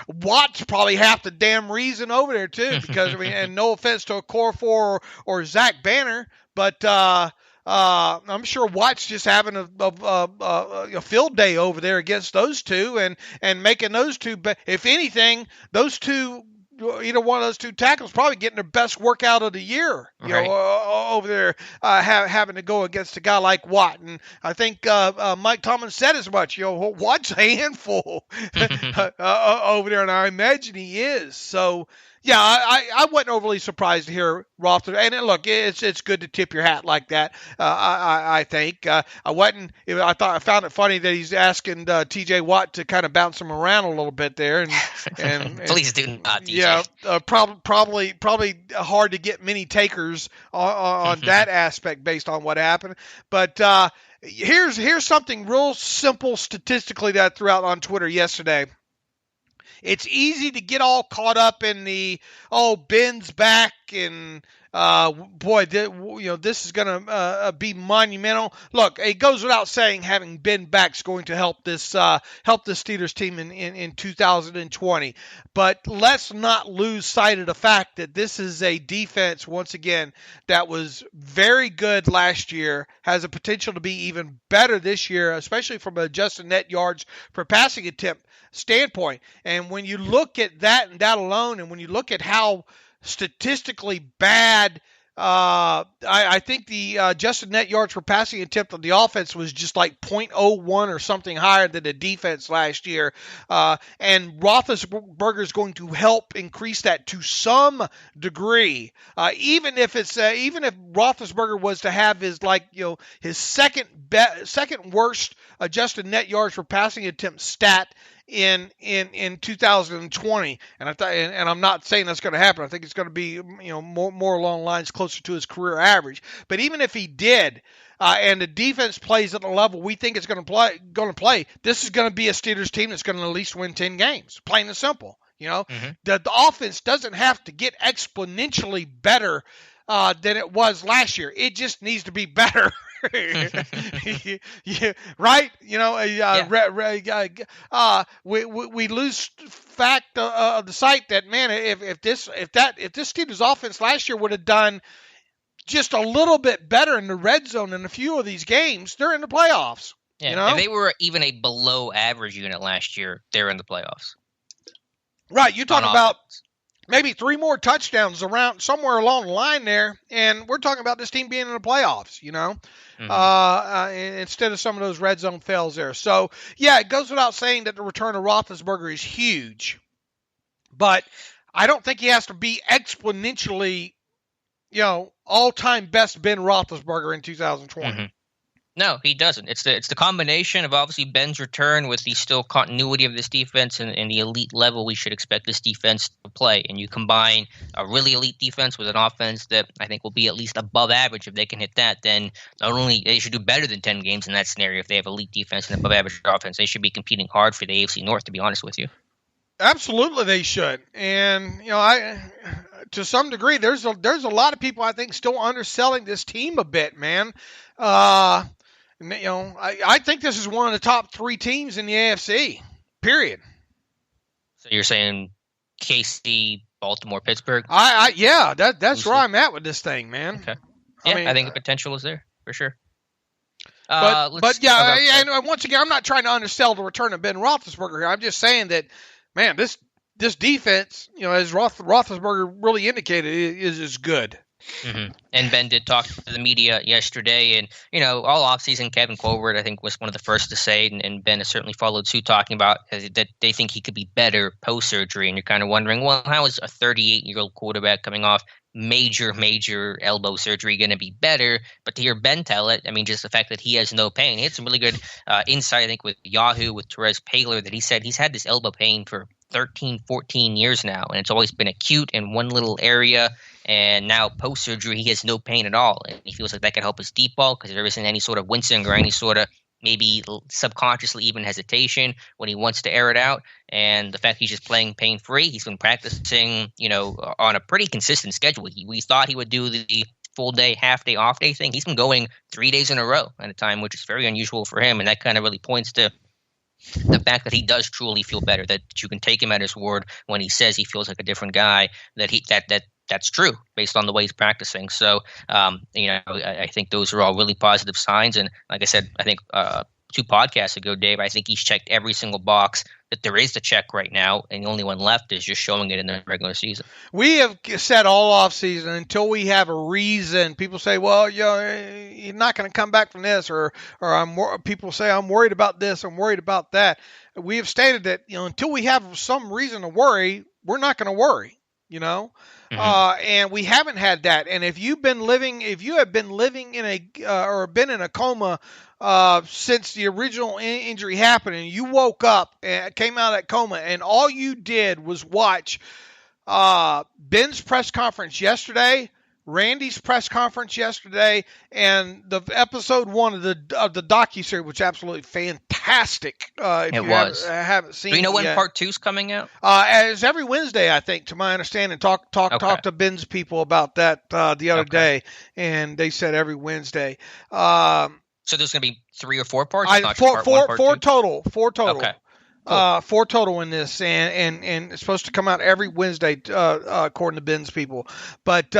Watts probably half the damn reason over there too, because and no offense to Okorafor or Zach Banner, but I'm sure Watts just having a field day over there against those two and making those two. But if anything, those two, either one of those two tackles probably getting their best workout of the year, over there, having to go against a guy like Watt. And I think Mike Tomlin said as much. Watt's a handful over there, and I imagine he is. So. Yeah, I wasn't overly surprised to hear Roethlisberger. And look, it's good to tip your hat like that. I think I wasn't. I found it funny that he's asking T.J. Watt to kind of bounce him around a little bit there. And please do not. TJ. Yeah, probably hard to get many takers on that aspect based on what happened. But here's something real simple statistically that I threw out on Twitter yesterday. It's easy to get all caught up in the Ben's back and this is going to be monumental. Look, it goes without saying having Ben back is going to help the Steelers team in 2020. But let's not lose sight of the fact that this is a defense, once again, that was very good last year, has a potential to be even better this year, especially from an adjusted net yards per passing attempt standpoint. And when you look at that and that alone, and when you look at how statistically bad, I think the adjusted net yards per passing attempt on the offense was just like 0.01 or something higher than the defense last year. And Roethlisberger is going to help increase that to some degree. Even if Roethlisberger was to have his second worst adjusted net yards per passing attempt stat in 2020, and I'm not saying that's going to happen. I think it's going to be more along lines closer to his career average. But even if he did, and the defense plays at the level we think it's going to play, this is going to be a Steelers team that's going to at least win 10 games, plain and simple. The offense doesn't have to get exponentially better than it was last year. It just needs to be better. Yeah, right? We lose fact of the sight that, man, if this Steelers offense last year would have done just a little bit better in the red zone in a few of these games, they're in the playoffs. Yeah, you know? If they were even a below average unit last year, they're in the playoffs. Right, you're talking about maybe 3 more touchdowns around somewhere along the line there, and we're talking about this team being in the playoffs, instead of some of those red zone fails there. So, yeah, it goes without saying that the return of Roethlisberger is huge, but I don't think he has to be exponentially, all-time best Ben Roethlisberger in 2020. Mm-hmm. No, he doesn't. It's the combination of obviously Ben's return with the still continuity of this defense and the elite level we should expect this defense to play. And you combine a really elite defense with an offense that I think will be at least above average. If they can hit that, then not only they should do better than 10 games in that scenario if they have elite defense and above average offense. They should be competing hard for the AFC North, to be honest with you. Absolutely, they should. And to some degree, there's a lot of people I think still underselling this team a bit, man. I think this is one of the top 3 teams in the AFC. Period. So you're saying KC, Baltimore, Pittsburgh? That's where I'm at with this thing, man. Okay. I think the potential is there for sure. And once again, I'm not trying to undersell the return of Ben Roethlisberger here. I'm just saying that, man, this defense, as Roethlisberger really indicated, is good. Mm-hmm. And Ben did talk to the media yesterday, and all offseason, Kevin Colbert, I think, was one of the first to say, and Ben has certainly followed suit, talking about that they think he could be better post surgery. And you're kind of wondering, well, how is a 38-year-old quarterback coming off major elbow surgery going to be better? But to hear Ben tell it, I mean, just the fact that he has no pain. He had some really good insight, I think, with Yahoo, with Therese Paylor, that he said he's had this elbow pain for 13, 14 years now, and it's always been acute in one little area. And now post-surgery, he has no pain at all. And he feels like that could help his deep ball because there isn't any sort of wincing or any sort of maybe subconsciously even hesitation when he wants to air it out. And the fact he's just playing pain-free, he's been practicing, on a pretty consistent schedule. We thought he would do the full day, half day, off day thing. He's been going 3 days in a row at a time, which is very unusual for him. And that kind of really points to the fact that he does truly feel better, that you can take him at his word when he says he feels like a different guy, that's true based on the way he's practicing. So, I think those are all really positive signs. And like I said, I think 2 podcasts ago, Dave, I think he's checked every single box that there is to check right now, and the only one left is just showing it in the regular season. We have said all off season, until we have a reason. People say, well, you're not going to come back from this, or people say, I'm worried about this, I'm worried about that. We have stated that, until we have some reason to worry, we're not going to worry, Mm-hmm. And we haven't had that. And if you have been living in or been in a coma since the original injury happened, and you woke up and came out of that coma, and all you did was watch Ben's press conference yesterday, Randy's press conference yesterday, and the episode 1 of the docuseries, which is absolutely fantastic. If it you was. haven't seen. Do you know when yet. part 2's coming out? As every Wednesday, I think, to my understanding. Talk to Ben's people about that the other day, and they said every Wednesday. So there's going to be 3 or 4 parts. Four total. Okay. Cool. 4 total in this, and it's supposed to come out every Wednesday, according to Ben's people. But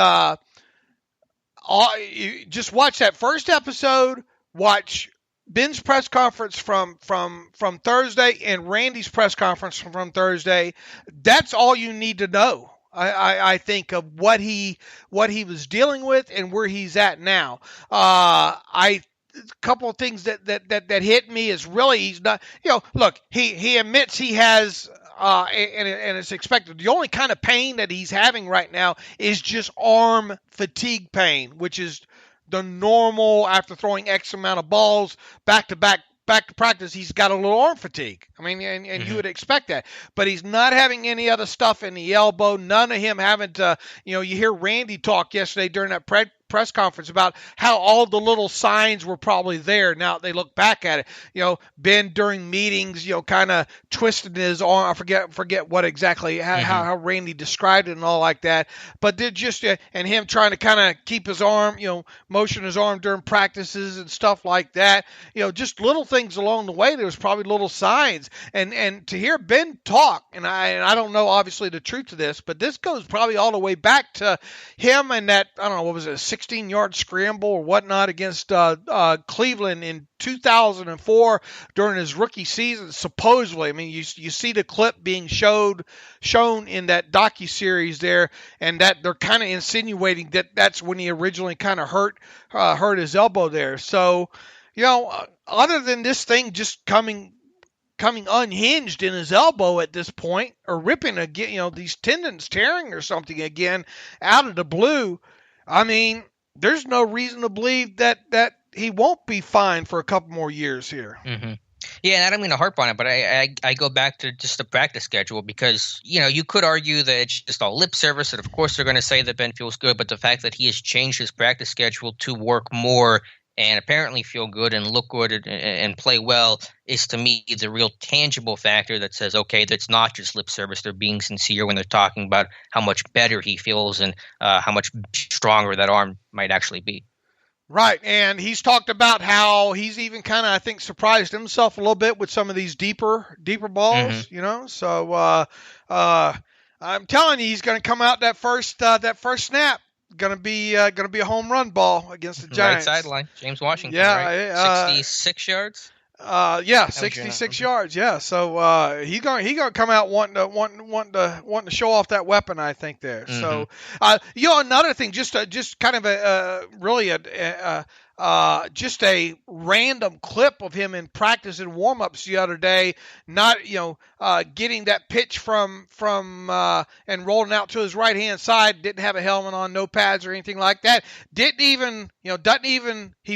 you just watch that first episode. Watch Ben's press conference from Thursday and Randy's press conference from Thursday. That's all you need to know. I think of what he was dealing with and where he's at now. A couple of things that hit me is really he's not. Look, he admits he has. And it's expected. The only kind of pain that he's having right now is just arm fatigue pain, which is the normal after throwing X amount of balls back to practice. He's got a little arm fatigue. I mean, and mm-hmm. You would expect that. But he's not having any other stuff in the elbow. None of him having to, you hear Randy talk yesterday during that press conference about how all the little signs were probably there. Now they look back at it. Ben during meetings, kind of twisted his arm. I forget what exactly how Randy described it and all like that. But they're just and him trying to kind of keep his arm, motion his arm during practices and stuff like that. Just little things along the way. There was probably little signs. And to hear Ben talk, and I don't know obviously the truth to this, but this goes probably all the way back to him and that, I don't know, what was it, 16-yard scramble or whatnot against Cleveland in 2004 during his rookie season, supposedly. I mean, you see the clip being shown in that docuseries there, and that they're kind of insinuating that that's when he originally kind of hurt his elbow there. So, other than this thing just coming unhinged in his elbow at this point, or ripping again, these tendons tearing or something again out of the blue, I mean, there's no reason to believe that he won't be fine for a couple more years here. Mm-hmm. Yeah, and I don't mean to harp on it, but I go back to just the practice schedule because, you could argue that it's just all lip service, and of course they're going to say that Ben feels good, but the fact that he has changed his practice schedule to work more and apparently feel good and look good and play well is, to me, the real tangible factor that says, okay, that's not just lip service. They're being sincere when they're talking about how much better he feels and how much stronger that arm might actually be. Right, and he's talked about how he's even kind of, I think, surprised himself a little bit with some of these deeper balls, So I'm telling you, he's going to come out that first snap. Gonna be a home run ball against the Giants. Right sideline, James Washington. Yeah, 66 yards. 66 yards. Yeah, so he's gonna come out wanting to show off that weapon, I think there. Mm-hmm. So another thing, just kind of just a random clip of him in practice and warm-ups the other day, not getting that pitch from and rolling out to his right-hand side, didn't have a helmet on, no pads or anything like that. He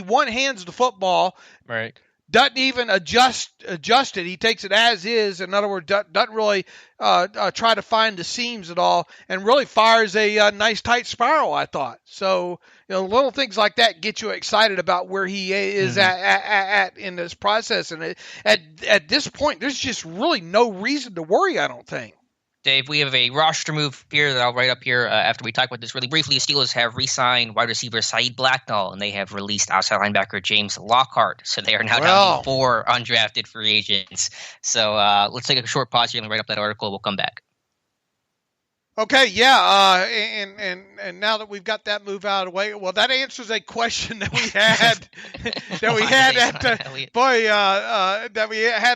one-hands the football. Right. Doesn't even adjust it. He takes it as is. In other words, doesn't really try to find the seams at all, and really fires a nice tight spiral, I thought. So, little things like that get you excited about where he is at in this process. And at this point, there's just really no reason to worry, I don't think. Dave, we have a roster move here that I'll write up here after we talk about this really briefly. The Steelers have re-signed wide receiver Saeed Blacknall, and they have released outside linebacker James Lockhart. So they are now down to 4 undrafted free agents. So let's take a short pause here and write up that article. We'll come back. Okay, yeah, and now that we've got that move out of the way, well, that answers a question that we had that we had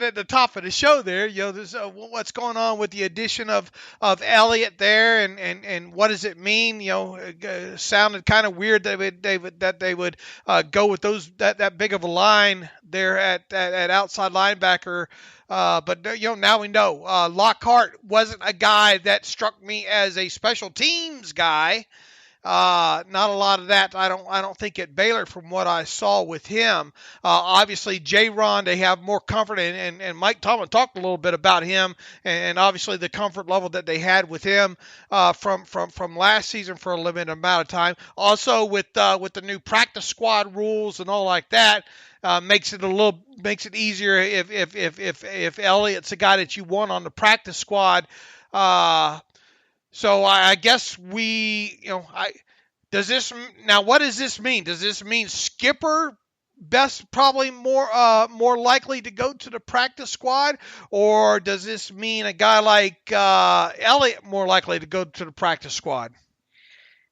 at the top of the show there. There's what's going on with the addition of Elliott there, and what does it mean? It sounded kind of weird that they would go with that big of a line there at outside linebacker. But now we know Lockhart wasn't a guy that struck me as a special teams guy. Not a lot of that. I don't think at Baylor from what I saw with him. Obviously Jayrone, they have more comfort, and Mike Tomlin talked a little bit about him, and obviously the comfort level that they had with him from last season for a limited amount of time. Also with the new practice squad rules and all like that. Makes it easier if Elliott's a guy that you want on the practice squad. So I guess what does this mean? Does this mean Skipper probably more likely to go to the practice squad, or does this mean a guy like Elliott more likely to go to the practice squad?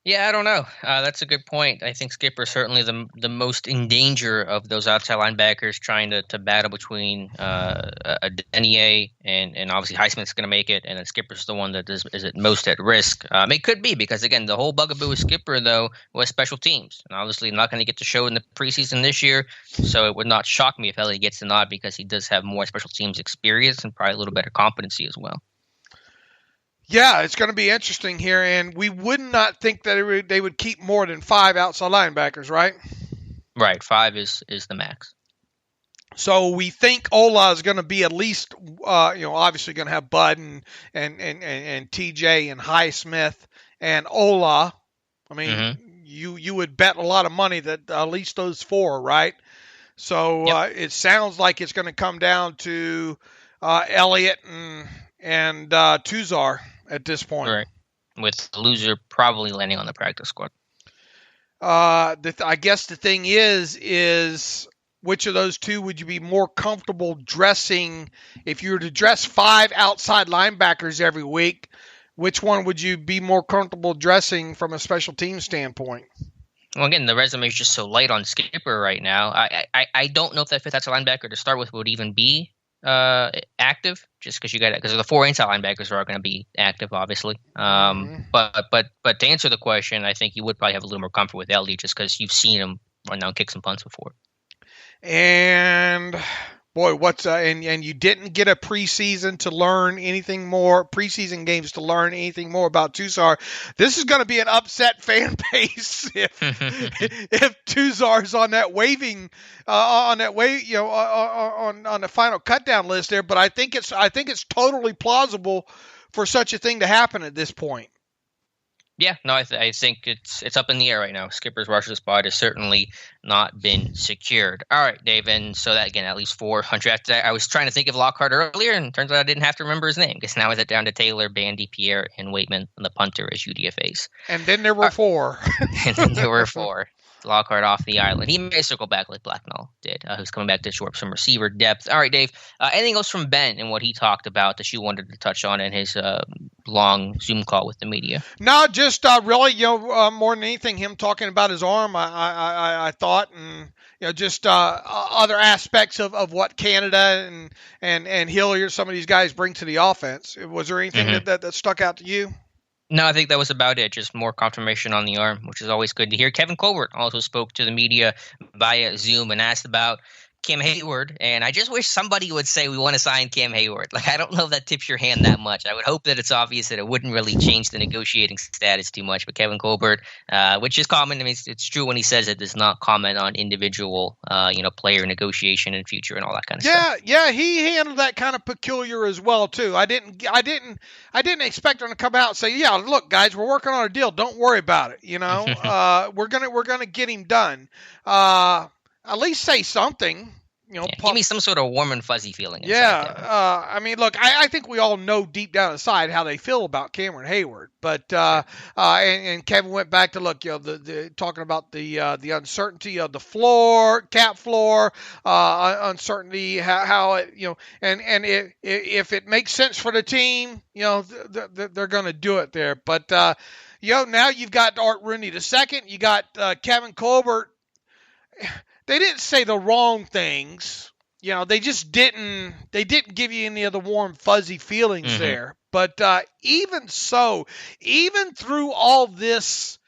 Yeah, I don't know. That's a good point. I think Skipper's certainly the most in danger of those outside linebackers trying to battle between a Denier and obviously Highsmith's going to make it, and then Skipper's the one that is at most at risk. It could be because, again, the whole bugaboo with Skipper, though, was special teams. And obviously not going to get to show in the preseason this year, so it would not shock me if Elliott gets the nod because he does have more special teams experience and probably a little better competency as well. Yeah, it's going to be interesting here, and we would not think that they would keep more than 5 outside linebackers, right? Right, 5 is the max. So we think Ola is going to be at least, obviously going to have Bud and TJ and Highsmith and Ola. I mean, you would bet a lot of money that at least those 4, right? So it sounds like it's going to come down to Elliott and Tuzar at this point. Right. With the loser probably landing on the practice squad. I guess the thing is which of those 2 would you be more comfortable dressing? If you were to dress 5 outside linebackers every week, which one would you be more comfortable dressing from a special team standpoint? Well, again, the resume is just so light on Skipper right now. I don't know if that fifth outside linebacker to start with would even be active, just because the four inside linebackers are going to be active, obviously. But to answer the question, I think you would probably have a little more comfort with Elliott just because you've seen him run down kicks and punts before. And boy, and you didn't get a preseason to learn anything more, preseason games to learn anything more about Kozora. This is going to be an upset fan base if Kozara's on that waving on the final cutdown list there. But I think it's totally plausible for such a thing to happen at this point. Yeah, no, I think it's up in the air right now. Skipper's roster spot has certainly not been secured. All right, Dave, and so that, again, at least 4 undrafted. I was trying to think of Lockhart earlier, and it turns out I didn't have to remember his name, because now it's down to Taylor, Bandy, Pierre, and Waitman, and the punter as UDFAs. And then there were 4. And then there were 4. Lockhart off the island. He may circle back like Blacknall did, who's coming back to shore up some receiver depth. All right, Dave, anything else from Ben and what he talked about that you wanted to touch on in his long Zoom call with the media? No, just really, more than anything, him talking about his arm, I thought, and just other aspects of what Canada and Hilliard, some of these guys bring to the offense. Was there anything that stuck out to you? No, I think that was about it. Just more confirmation on the arm, which is always good to hear. Kevin Colbert also spoke to the media via Zoom and asked about Cam Hayward, and I just wish somebody would say we want to sign Cam Hayward. Like, I don't know if that tips your hand that much. I would hope that it's obvious that it wouldn't really change the negotiating status too much. But Kevin Colbert, which is common, I mean, it's true when he says it, does not comment on individual, player negotiation in future and all that kind of stuff. Yeah, he handled that kind of peculiar as well too. I didn't expect him to come out and say, "Yeah, look, guys, we're working on a deal. Don't worry about it." We're gonna get him done. At least say something. Give me some sort of warm and fuzzy feeling. I mean, look, I think we all know deep down inside how they feel about Cameron Hayward, but and Kevin went back to look, talking about the uncertainty of the cap floor, uncertainty how it, and if it makes sense for the team, they're going to do it there. But now you've got Art Rooney II, you got Kevin Colbert. They didn't say the wrong things. They just didn't give you any of the warm, fuzzy feelings there. But even so, even through all this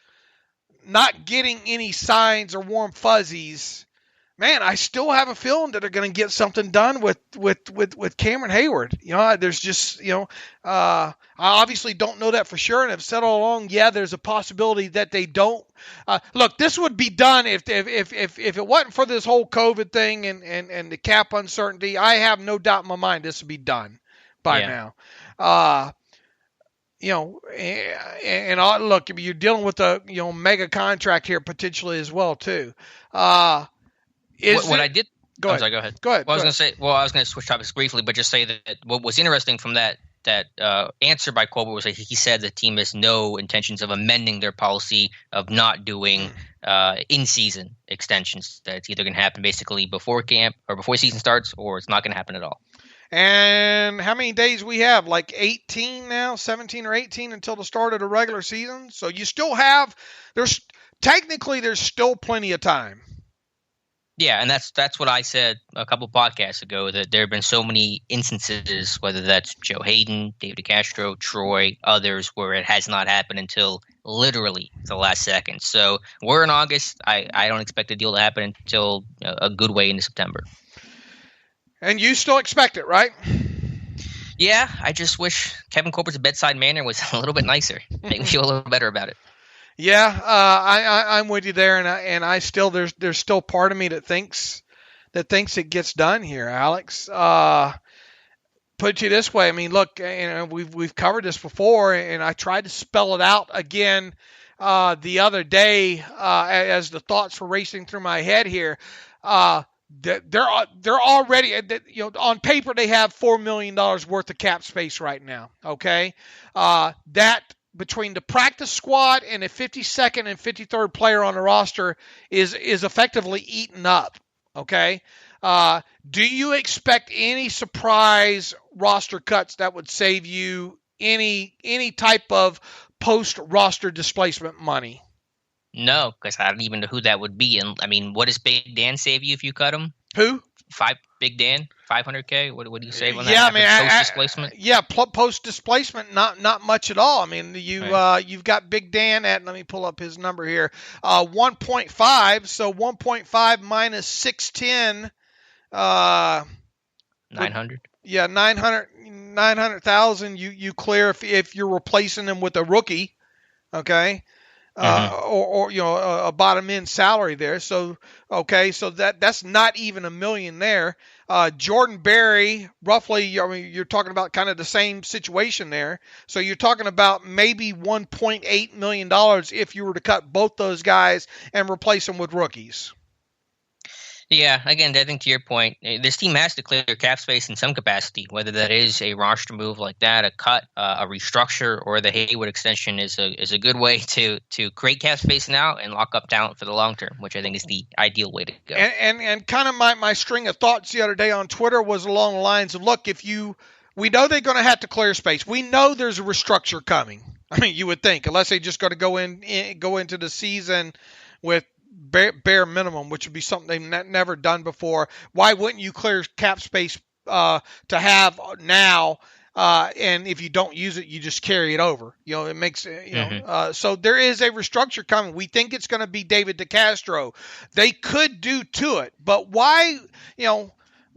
not getting any signs or warm fuzzies, man, I still have a feeling that they're going to get something done with Cameron Hayward. There's just, I obviously don't know that for sure, and I've said all along, there's a possibility that they don't. Look, this would be done if it wasn't for this whole COVID thing and the cap uncertainty. I have no doubt in my mind this would be done by now. And look, you're dealing with a mega contract here potentially as well too. I did. Go ahead. Sorry, go ahead. Go ahead. I was going to switch topics briefly, but just say that what was interesting from that answer by Colbert was that he said the team has no intentions of amending their policy of not doing in-season extensions. That it's either going to happen basically before camp or before season starts, or it's not going to happen at all. And how many days we have? Like 18 now, 17 or 18 until the start of the regular season. So you still have there's still plenty of time. Yeah, and that's what I said a couple podcasts ago, that there have been so many instances, whether that's Joe Hayden, David DeCastro, Troy, others, where it has not happened until literally the last second. So we're in August. I don't expect the deal to happen until a good way into September. And you still expect it, right? Yeah, I just wish Kevin Colbert's bedside manner was a little bit nicer. Make me feel a little better about it. Yeah, I'm with you there, and I still there's still part of me that thinks it gets done here, Alex. Put it to you this way, I mean, look, we've covered this before, and I tried to spell it out again the other day as the thoughts were racing through my head here. They're already, on paper they have $4 million worth of cap space right now. Okay, that between the practice squad and a 52nd and 53rd player on the roster is effectively eaten up. Okay, do you expect any surprise roster cuts that would save you any type of post roster displacement money? No, because I don't even know who that would be. And I mean, what does Big Dan save you if you cut him? Who? Big Dan, $500K. What do you save on that? Yeah, I mean, post displacement. Post displacement, not much at all. I mean, you've got Big Dan at. Let me pull up his number here. 1.5. So 1.5 minus 610. 900. Yeah, 900,000. You clear if you're replacing them with a rookie. Okay. Or a bottom end salary there. So that's not even $1 million there. Jordan Berry, roughly, I mean, you're talking about kind of the same situation there. So you're talking about maybe $1.8 million if you were to cut both those guys and replace them with rookies. Yeah, again, I think to your point, this team has to clear cap space in some capacity, whether that is a roster move like that, a cut, a restructure, or the Hayward extension is a good way to create cap space now and lock up talent for the long term, which I think is the ideal way to go. And kind of my string of thoughts the other day on Twitter was along the lines of, look, we know they're going to have to clear space. We know there's a restructure coming. I mean, you would think, unless they just got to go into the season with bare minimum, which would be something they've never done before. Why wouldn't you clear cap space to have now? And if you don't use it, you just carry it over. It makes so there is a restructure coming. We think it's going to be David DeCastro. They could do to it, but why?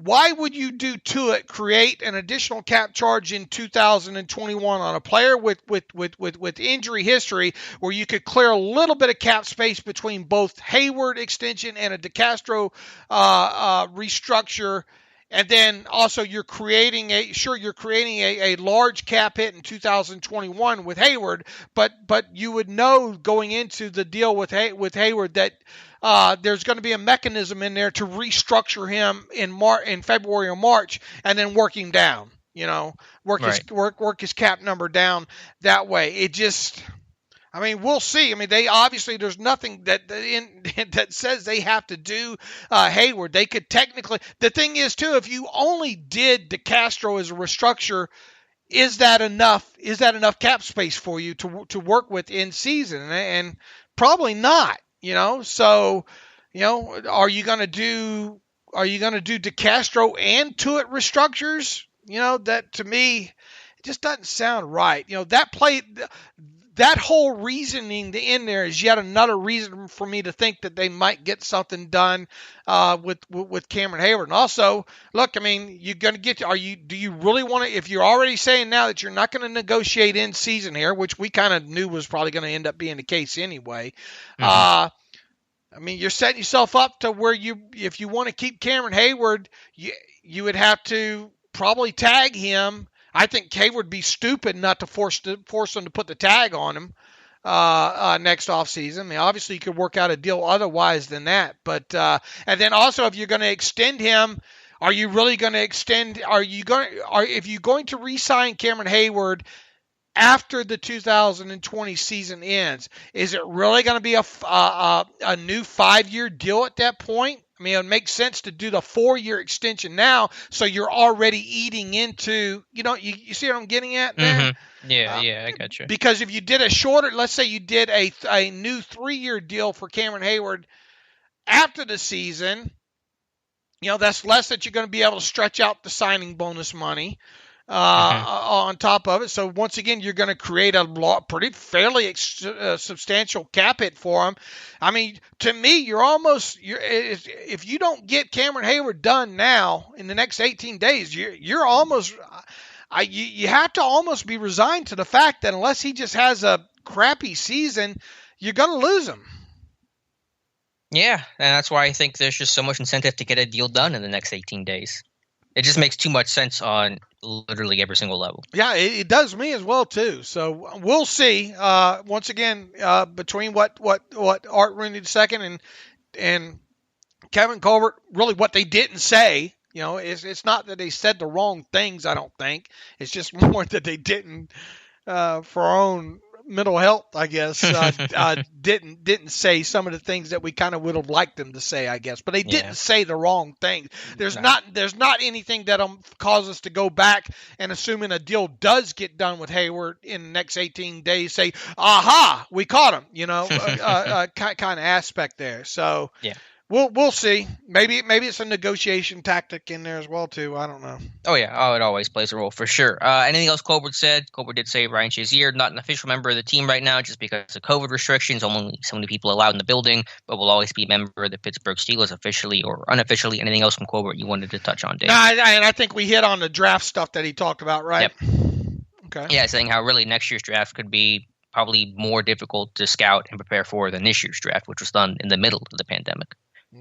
Why would you do to it? Create an additional cap charge in 2021 on a player with injury history, where you could clear a little bit of cap space between both Hayward extension and a DeCastro restructure, and then also you're creating a large cap hit in 2021 with Hayward, but you would know going into the deal with Hayward that there's going to be a mechanism in there to restructure him in February or March, and then work him down. Work his cap number down that way. It just, I mean, we'll see. I mean, they obviously, there's nothing that says they have to do Hayward. They could technically. The thing is too, if you only did DeCastro as a restructure, is that enough? Is that enough cap space for you to work with in season? And probably not. So, are you going to do DeCastro and Tuitt restructures? That to me, it just doesn't sound right. That whole reasoning in there is yet another reason for me to think that they might get something done with Cameron Hayward. And also, look, I mean, you're going to do you really want to, if you're already saying now that you're not going to negotiate in season here, which we kind of knew was probably going to end up being the case anyway. I mean, you're setting yourself up to where if you want to keep Cameron Hayward, you would have to probably tag him. I think Hayward would be stupid not to force them to put the tag on him next offseason. I mean, obviously you could work out a deal otherwise than that. But and then also, if you're going to extend him, are you really going to extend? If you're going to re-sign Cameron Hayward after the 2020 season ends, is it really going to be a new 5-year deal at that point? I mean, it makes sense to do the 4-year extension now, so you're already eating into, you see what I'm getting at there? Mm-hmm. Yeah, I got you. Because if you did a shorter, let's say you did a new 3-year deal for Cameron Hayward after the season, that's less that you're going to be able to stretch out the signing bonus money on top of it. So once again, you're going to create a fairly substantial cap hit for him. I mean, to me, if you don't get Cameron Hayward done now in the next 18 days, you're almost, you have to almost be resigned to the fact that unless he just has a crappy season, you're going to lose him. Yeah, and that's why I think there's just so much incentive to get a deal done in the next 18 days. It just makes too much sense on literally every single level. Yeah, it does me as well too. So we'll see. Once again, between what Art Rooney II and Kevin Colbert, really what they didn't say. It's not that they said the wrong things. I don't think it's just more that they didn't, for our own mental health, I guess, didn't say some of the things that we kind of would have liked them to say, I guess. But they didn't say the wrong things. There's not anything that'll cause us to go back and, assuming a deal does get done with Hayward in the next 18 days, say, aha, we caught him, kind of aspect there. So yeah. We'll see. Maybe it's a negotiation tactic in there as well too. I don't know. Oh yeah, it always plays a role for sure. Anything else Colbert said? Colbert did say Ryan Shazier, not an official member of the team right now, just because of COVID restrictions. Only so many people allowed in the building, but will always be a member of the Pittsburgh Steelers officially or unofficially. Anything else from Colbert you wanted to touch on, Dave? No, and I think we hit on the draft stuff that he talked about, right? Yep. Okay. Yeah, saying how really next year's draft could be probably more difficult to scout and prepare for than this year's draft, which was done in the middle of the pandemic.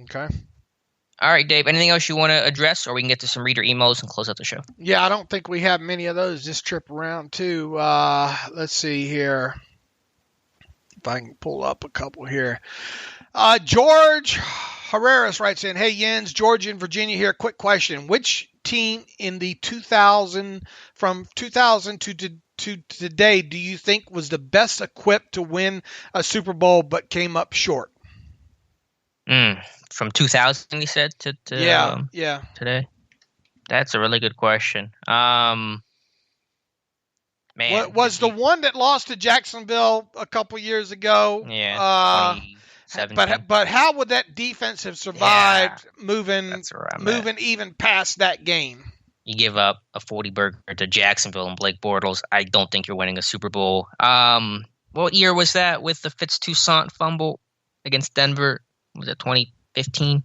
Okay. All right, Dave, anything else you want to address, or we can get to some reader emails and close out the show? Yeah, I don't think we have many of those this trip around, too. Let's see here. If I can pull up a couple here. George Herreras writes in, hey, Jens, George in Virginia here. Quick question. Which team in the from 2000 to today do you think was the best equipped to win a Super Bowl but came up short? From 2000, you said, to today? That's a really good question. Man, was the one that lost to Jacksonville a couple years ago? Yeah, 2017. But how would that defense have survived moving even past that game? You give up a 40-burger to Jacksonville and Blake Bortles, I don't think you're winning a Super Bowl. What year was that with the Fitz-Toussaint fumble against Denver? Was it 2015?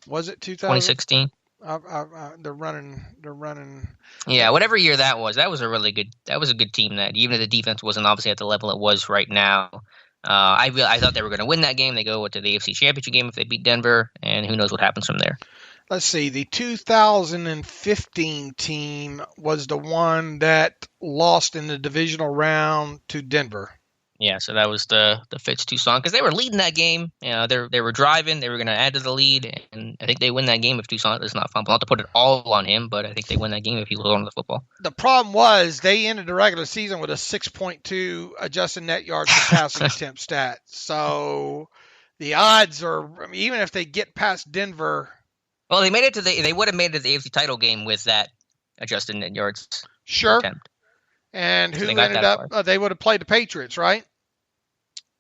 Was it 2016? They're running. Yeah, whatever year that was a really good. That was a good team. That even if the defense wasn't obviously at the level it was right now, I thought they were going to win that game. They go to the AFC Championship game if they beat Denver, and who knows what happens from there. Let's see. The 2015 team was the one that lost in the divisional round to Denver. Yeah, so that was the Fitz-Toussaint, because they were leading that game. They were driving. They were going to add to the lead, and I think they win that game if Toussaint is not fumble. Not to put it all on him, but I think they win that game if he hold on to the football. The problem was they ended the regular season with a 6.2 adjusted net yards per passing attempt stat. So the odds are, even if they get past Denver. Well, they made it they would have made it to the AFC title game with that adjusted net yards attempt. And who ended up? They would have played the Patriots, right?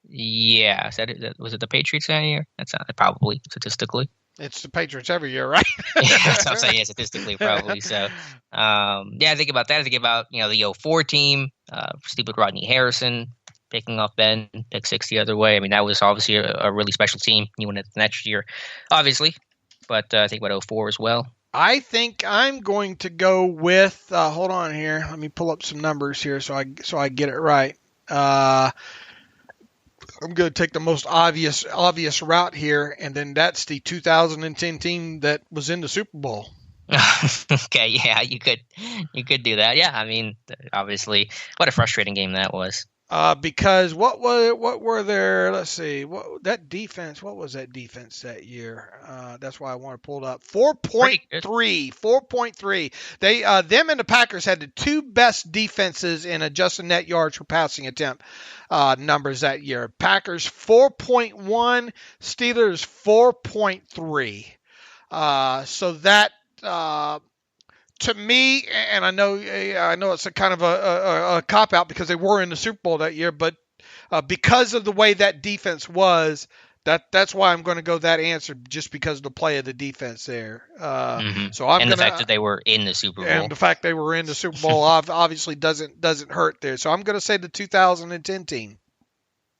Yeah, was it the Patriots that year? That's probably statistically. It's the Patriots every year, right? Yeah, that's what I'm saying. Yeah, statistically, probably. So, I think about that. I think about the 04 team, stupid Rodney Harrison picking off Ben, pick 6 the other way. I mean, that was obviously a really special team. You win it the next year, obviously, but I think about 04 as well. I think I'm going to go with. Hold on here. Let me pull up some numbers here so I get it right. I'm going to take the most obvious route here, and then that's the 2010 team that was in the Super Bowl. Okay, yeah, you could do that. Yeah, I mean, obviously, what a frustrating game that was. Because what were their, let's see, what was that defense that year? That's why I want to pull it up. 4.3. They them and the Packers had the two best defenses in adjusted net yards per passing attempt numbers that year. Packers 4.1, Steelers 4.3. So that to me, and I know it's a kind of a cop-out because they were in the Super Bowl that year, but because of the way that defense was, that's why I'm going to go that answer, just because of the play of the defense there. So the fact that they were in the Super Bowl. And the fact they were in the Super Bowl obviously doesn't hurt there. So I'm going to say the 2010 team.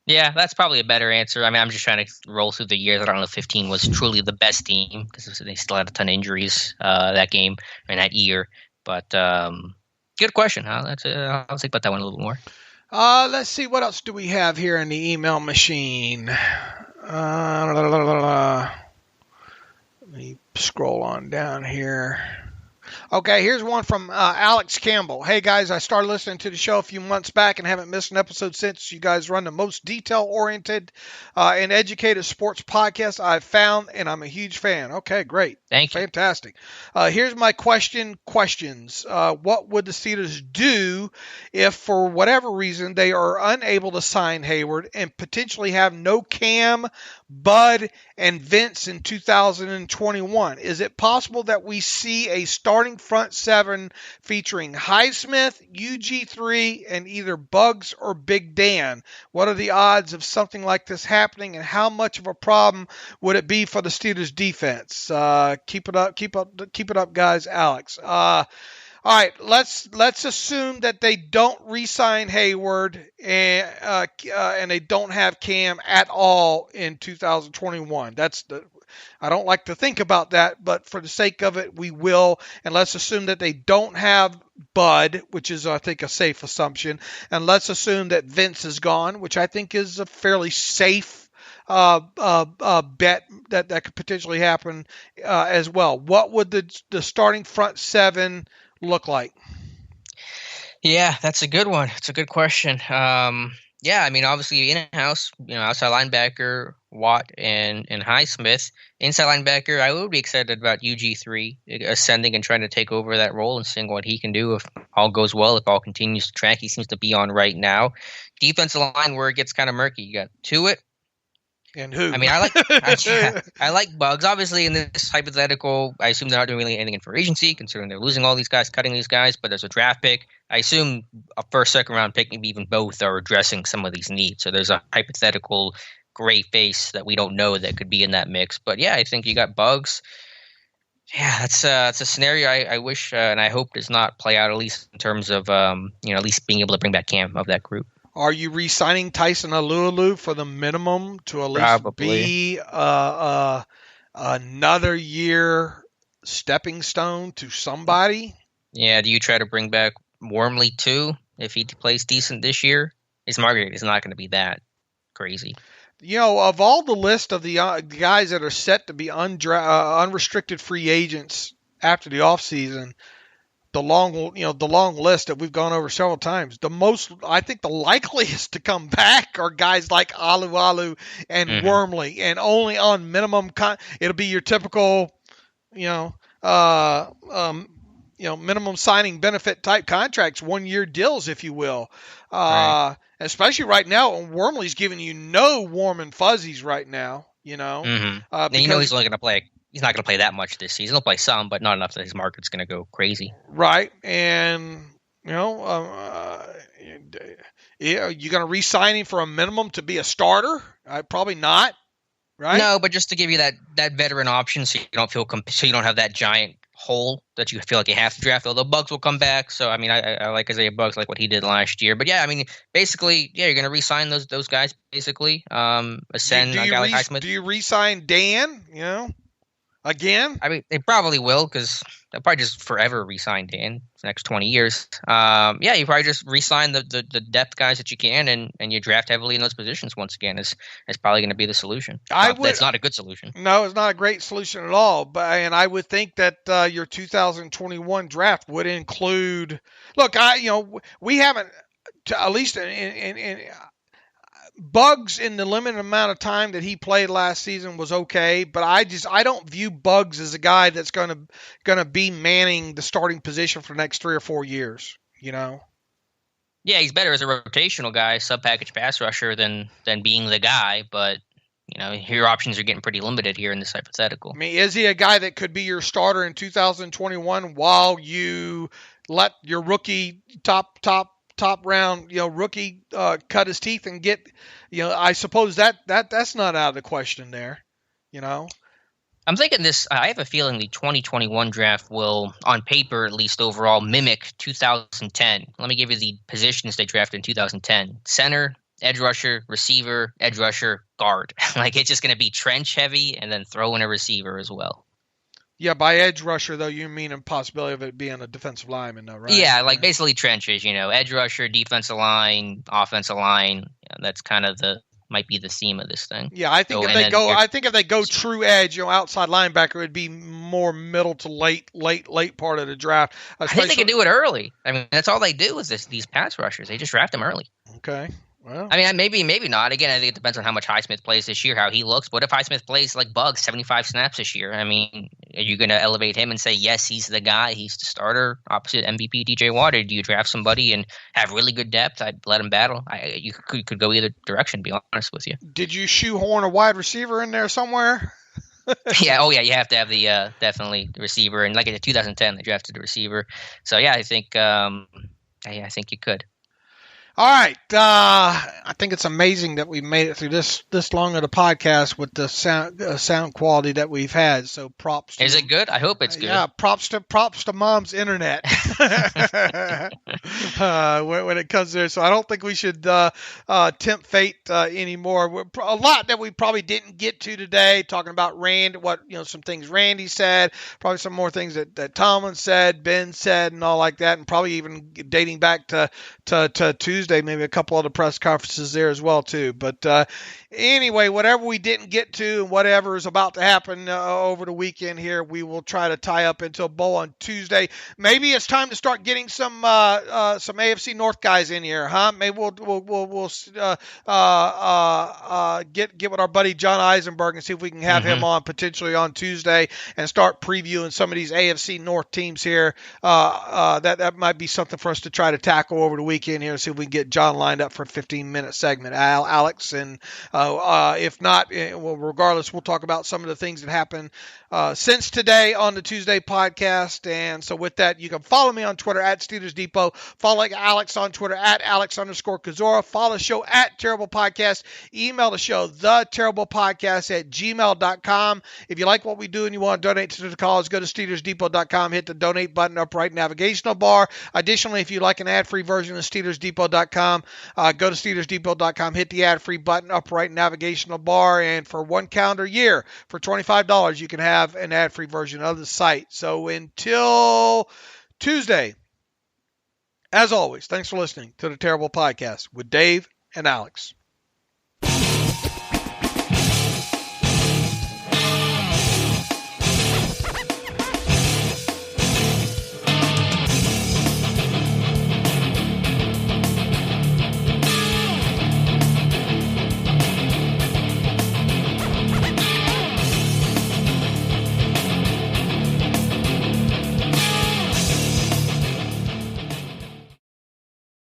Yeah, that's probably a better answer. I mean, I'm just trying to roll through the years. I don't know if 15 was truly the best team because they still had a ton of injuries that game and that year. But good question. I'll think about that one a little more. Let's see. What else do we have here in the email machine? Let me scroll on down here. Okay, here's one from Alex Campbell. Hey, guys, I started listening to the show a few months back and haven't missed an episode since. You guys run the most detail-oriented and educated sports podcast I've found, and I'm a huge fan. Okay, great. Thank you. Fantastic. Here's my questions. What would the Steelers do if, for whatever reason, they are unable to sign Hayward and potentially have no Cam, Bud, and Vince in 2021? Is it possible that we see a starting front seven featuring Highsmith, UG3, and either Bugs or Big Dan? What are the odds of something like this happening, and how much of a problem would it be for the Steelers defense? Keep it up, guys. Alex. All right, let's assume that they don't re-sign Hayward and they don't have Cam at all in 2021. I don't like to think about that, but for the sake of it, we will. And let's assume that they don't have Bud, which is, I think, a safe assumption. And let's assume that Vince is gone, which I think is a fairly safe bet that could potentially happen as well. What would the starting front seven look like? Yeah, that's a good one. It's a good question. Yeah, I mean, obviously in-house, outside linebacker, Watt and Highsmith. Inside linebacker, I would be excited about UG3 ascending and trying to take over that role and seeing what he can do if all goes well, if all continues to track he seems to be on right now. Defensive line, where it gets kind of murky. You got Tuitt. And who? I mean, I like Bugs. Obviously, in this hypothetical, I assume they're not doing really anything in free agency, considering they're losing all these guys, cutting these guys, but there's a draft pick. I assume a first, second round pick, maybe even both, are addressing some of these needs. So there's a hypothetical gray face that we don't know that could be in that mix. But yeah, I think you got Bugs. Yeah, it's a scenario I wish and I hope does not play out, at least in terms of at least being able to bring back Cam of that group. Are you re-signing Tyson Alualu for the minimum to at least be another year stepping stone to somebody? Yeah, do you try to bring back Wormley too if he plays decent this year? His market is not going to be that crazy. Of all the list of the guys that are set to be unrestricted free agents after the offseason, the long list that we've gone over several times, I think the likeliest to come back are guys like Alualu and Wormley, and only on minimum. It'll be your typical, minimum signing benefit type contracts, 1 year deals, if you will. Right. Especially right now, Wormley's giving you no warm and fuzzies right now. He's only going to play. He's not going to play that much this season. He'll play some, but not enough that his market's going to go crazy. Right. And, you're going to re-sign him for a minimum to be a starter? Probably not. Right? No, but just to give you that veteran option so you don't so you don't have that giant hole that you feel like you have to draft. Although Bugs will come back. So, I mean, I like Isaiah Bugs, like what he did last year. But, yeah, I mean, basically, yeah, you're going to re-sign those guys, basically. Ascend a guy like Highsmith. Do you re-sign Dan, again? I mean, they probably will, because they'll probably just forever re-sign Dan for the next 20 years. Yeah, you probably just re-sign the depth guys that you can, and you draft heavily in those positions once again is probably going to be the solution. That's not a good solution. No, it's not a great solution at all. And I would think that your 2021 draft would include. Look, we haven't, at least in Bugs, in the limited amount of time that he played last season, was okay, but I don't view Bugs as a guy that's going to be manning the starting position for the next 3 or 4 years. Yeah, he's better as a rotational guy, sub-package pass rusher than being the guy, but your options are getting pretty limited here in this hypothetical. I mean, is he a guy that could be your starter in 2021 while you let your rookie top round, rookie cut his teeth and get, I suppose that's not out of the question there, I'm thinking this. I have a feeling the 2021 draft will, on paper at least overall, mimic 2010. Let me give you the positions they drafted in 2010: center, edge rusher, receiver, edge rusher, guard. Like, it's just going to be trench heavy, and then throw in a receiver as well. Yeah, by edge rusher, though, you mean a possibility of it being a defensive lineman, though, right? Yeah, like basically trenches, edge rusher, defensive line, offensive line. That's kind of might be the theme of this thing. Yeah, I think if they go true edge, outside linebacker, would be more middle to late part of the draft. I think they could do it early. I mean, that's all they do is these pass rushers. They just draft them early. Okay. Well, I mean, maybe not. Again, I think it depends on how much Highsmith plays this year, how he looks. What if Highsmith plays like Bugs, 75 snaps this year? I mean, are you going to elevate him and say, yes, he's the guy, he's the starter, opposite MVP DJ Watt? Or do you draft somebody and have really good depth? I'd let him battle. You could go either direction, to be honest with you. Did you shoehorn a wide receiver in there somewhere? Yeah, you have to have the definitely the receiver. And like in 2010, they drafted the receiver. So, yeah, I think you could. All right. I think it's amazing that we made it through this long of the podcast with the sound quality that we've had. So props. Is it good? I hope it's good. Yeah. Props to Mom's internet when it comes there. So I don't think we should tempt fate anymore. A lot that we probably didn't get to today, talking about some things Randy said, probably some more things that Tomlin said, Ben said, and all like that, and probably even dating back to Tuesday. Maybe a couple other press conferences there as well too. But anyway, whatever we didn't get to and whatever is about to happen over the weekend here, we will try to tie up into a bowl on Tuesday. Maybe it's time to start getting some AFC North guys in here, huh? Maybe we'll get with our buddy John Eisenberg and see if we can have him on potentially on Tuesday and start previewing some of these AFC North teams here. That might be something for us to try to tackle over the weekend here and see if we can get John lined up for a 15-minute segment. Alex, and if not, regardless, we'll talk about some of the things that happened since today on the Tuesday podcast. And so with that, you can follow me on Twitter at Steelers Depot. Follow Alex on Twitter at Alex_Kozora. Follow the show at Terrible Podcast. Email the show, theterriblepodcast@gmail.com. If you like what we do and you want to donate to the cause, go to SteelersDepot.com, hit the donate button up right navigational bar. Additionally, if you like an ad-free version of SteelersDepot.com, go to SteelersDepot.com, hit the ad-free button up right navigational bar, and for 1 calendar year, for $25, you can have an ad-free version of the site. So until Tuesday, as always, thanks for listening to the Terrible Podcast with Dave and Alex.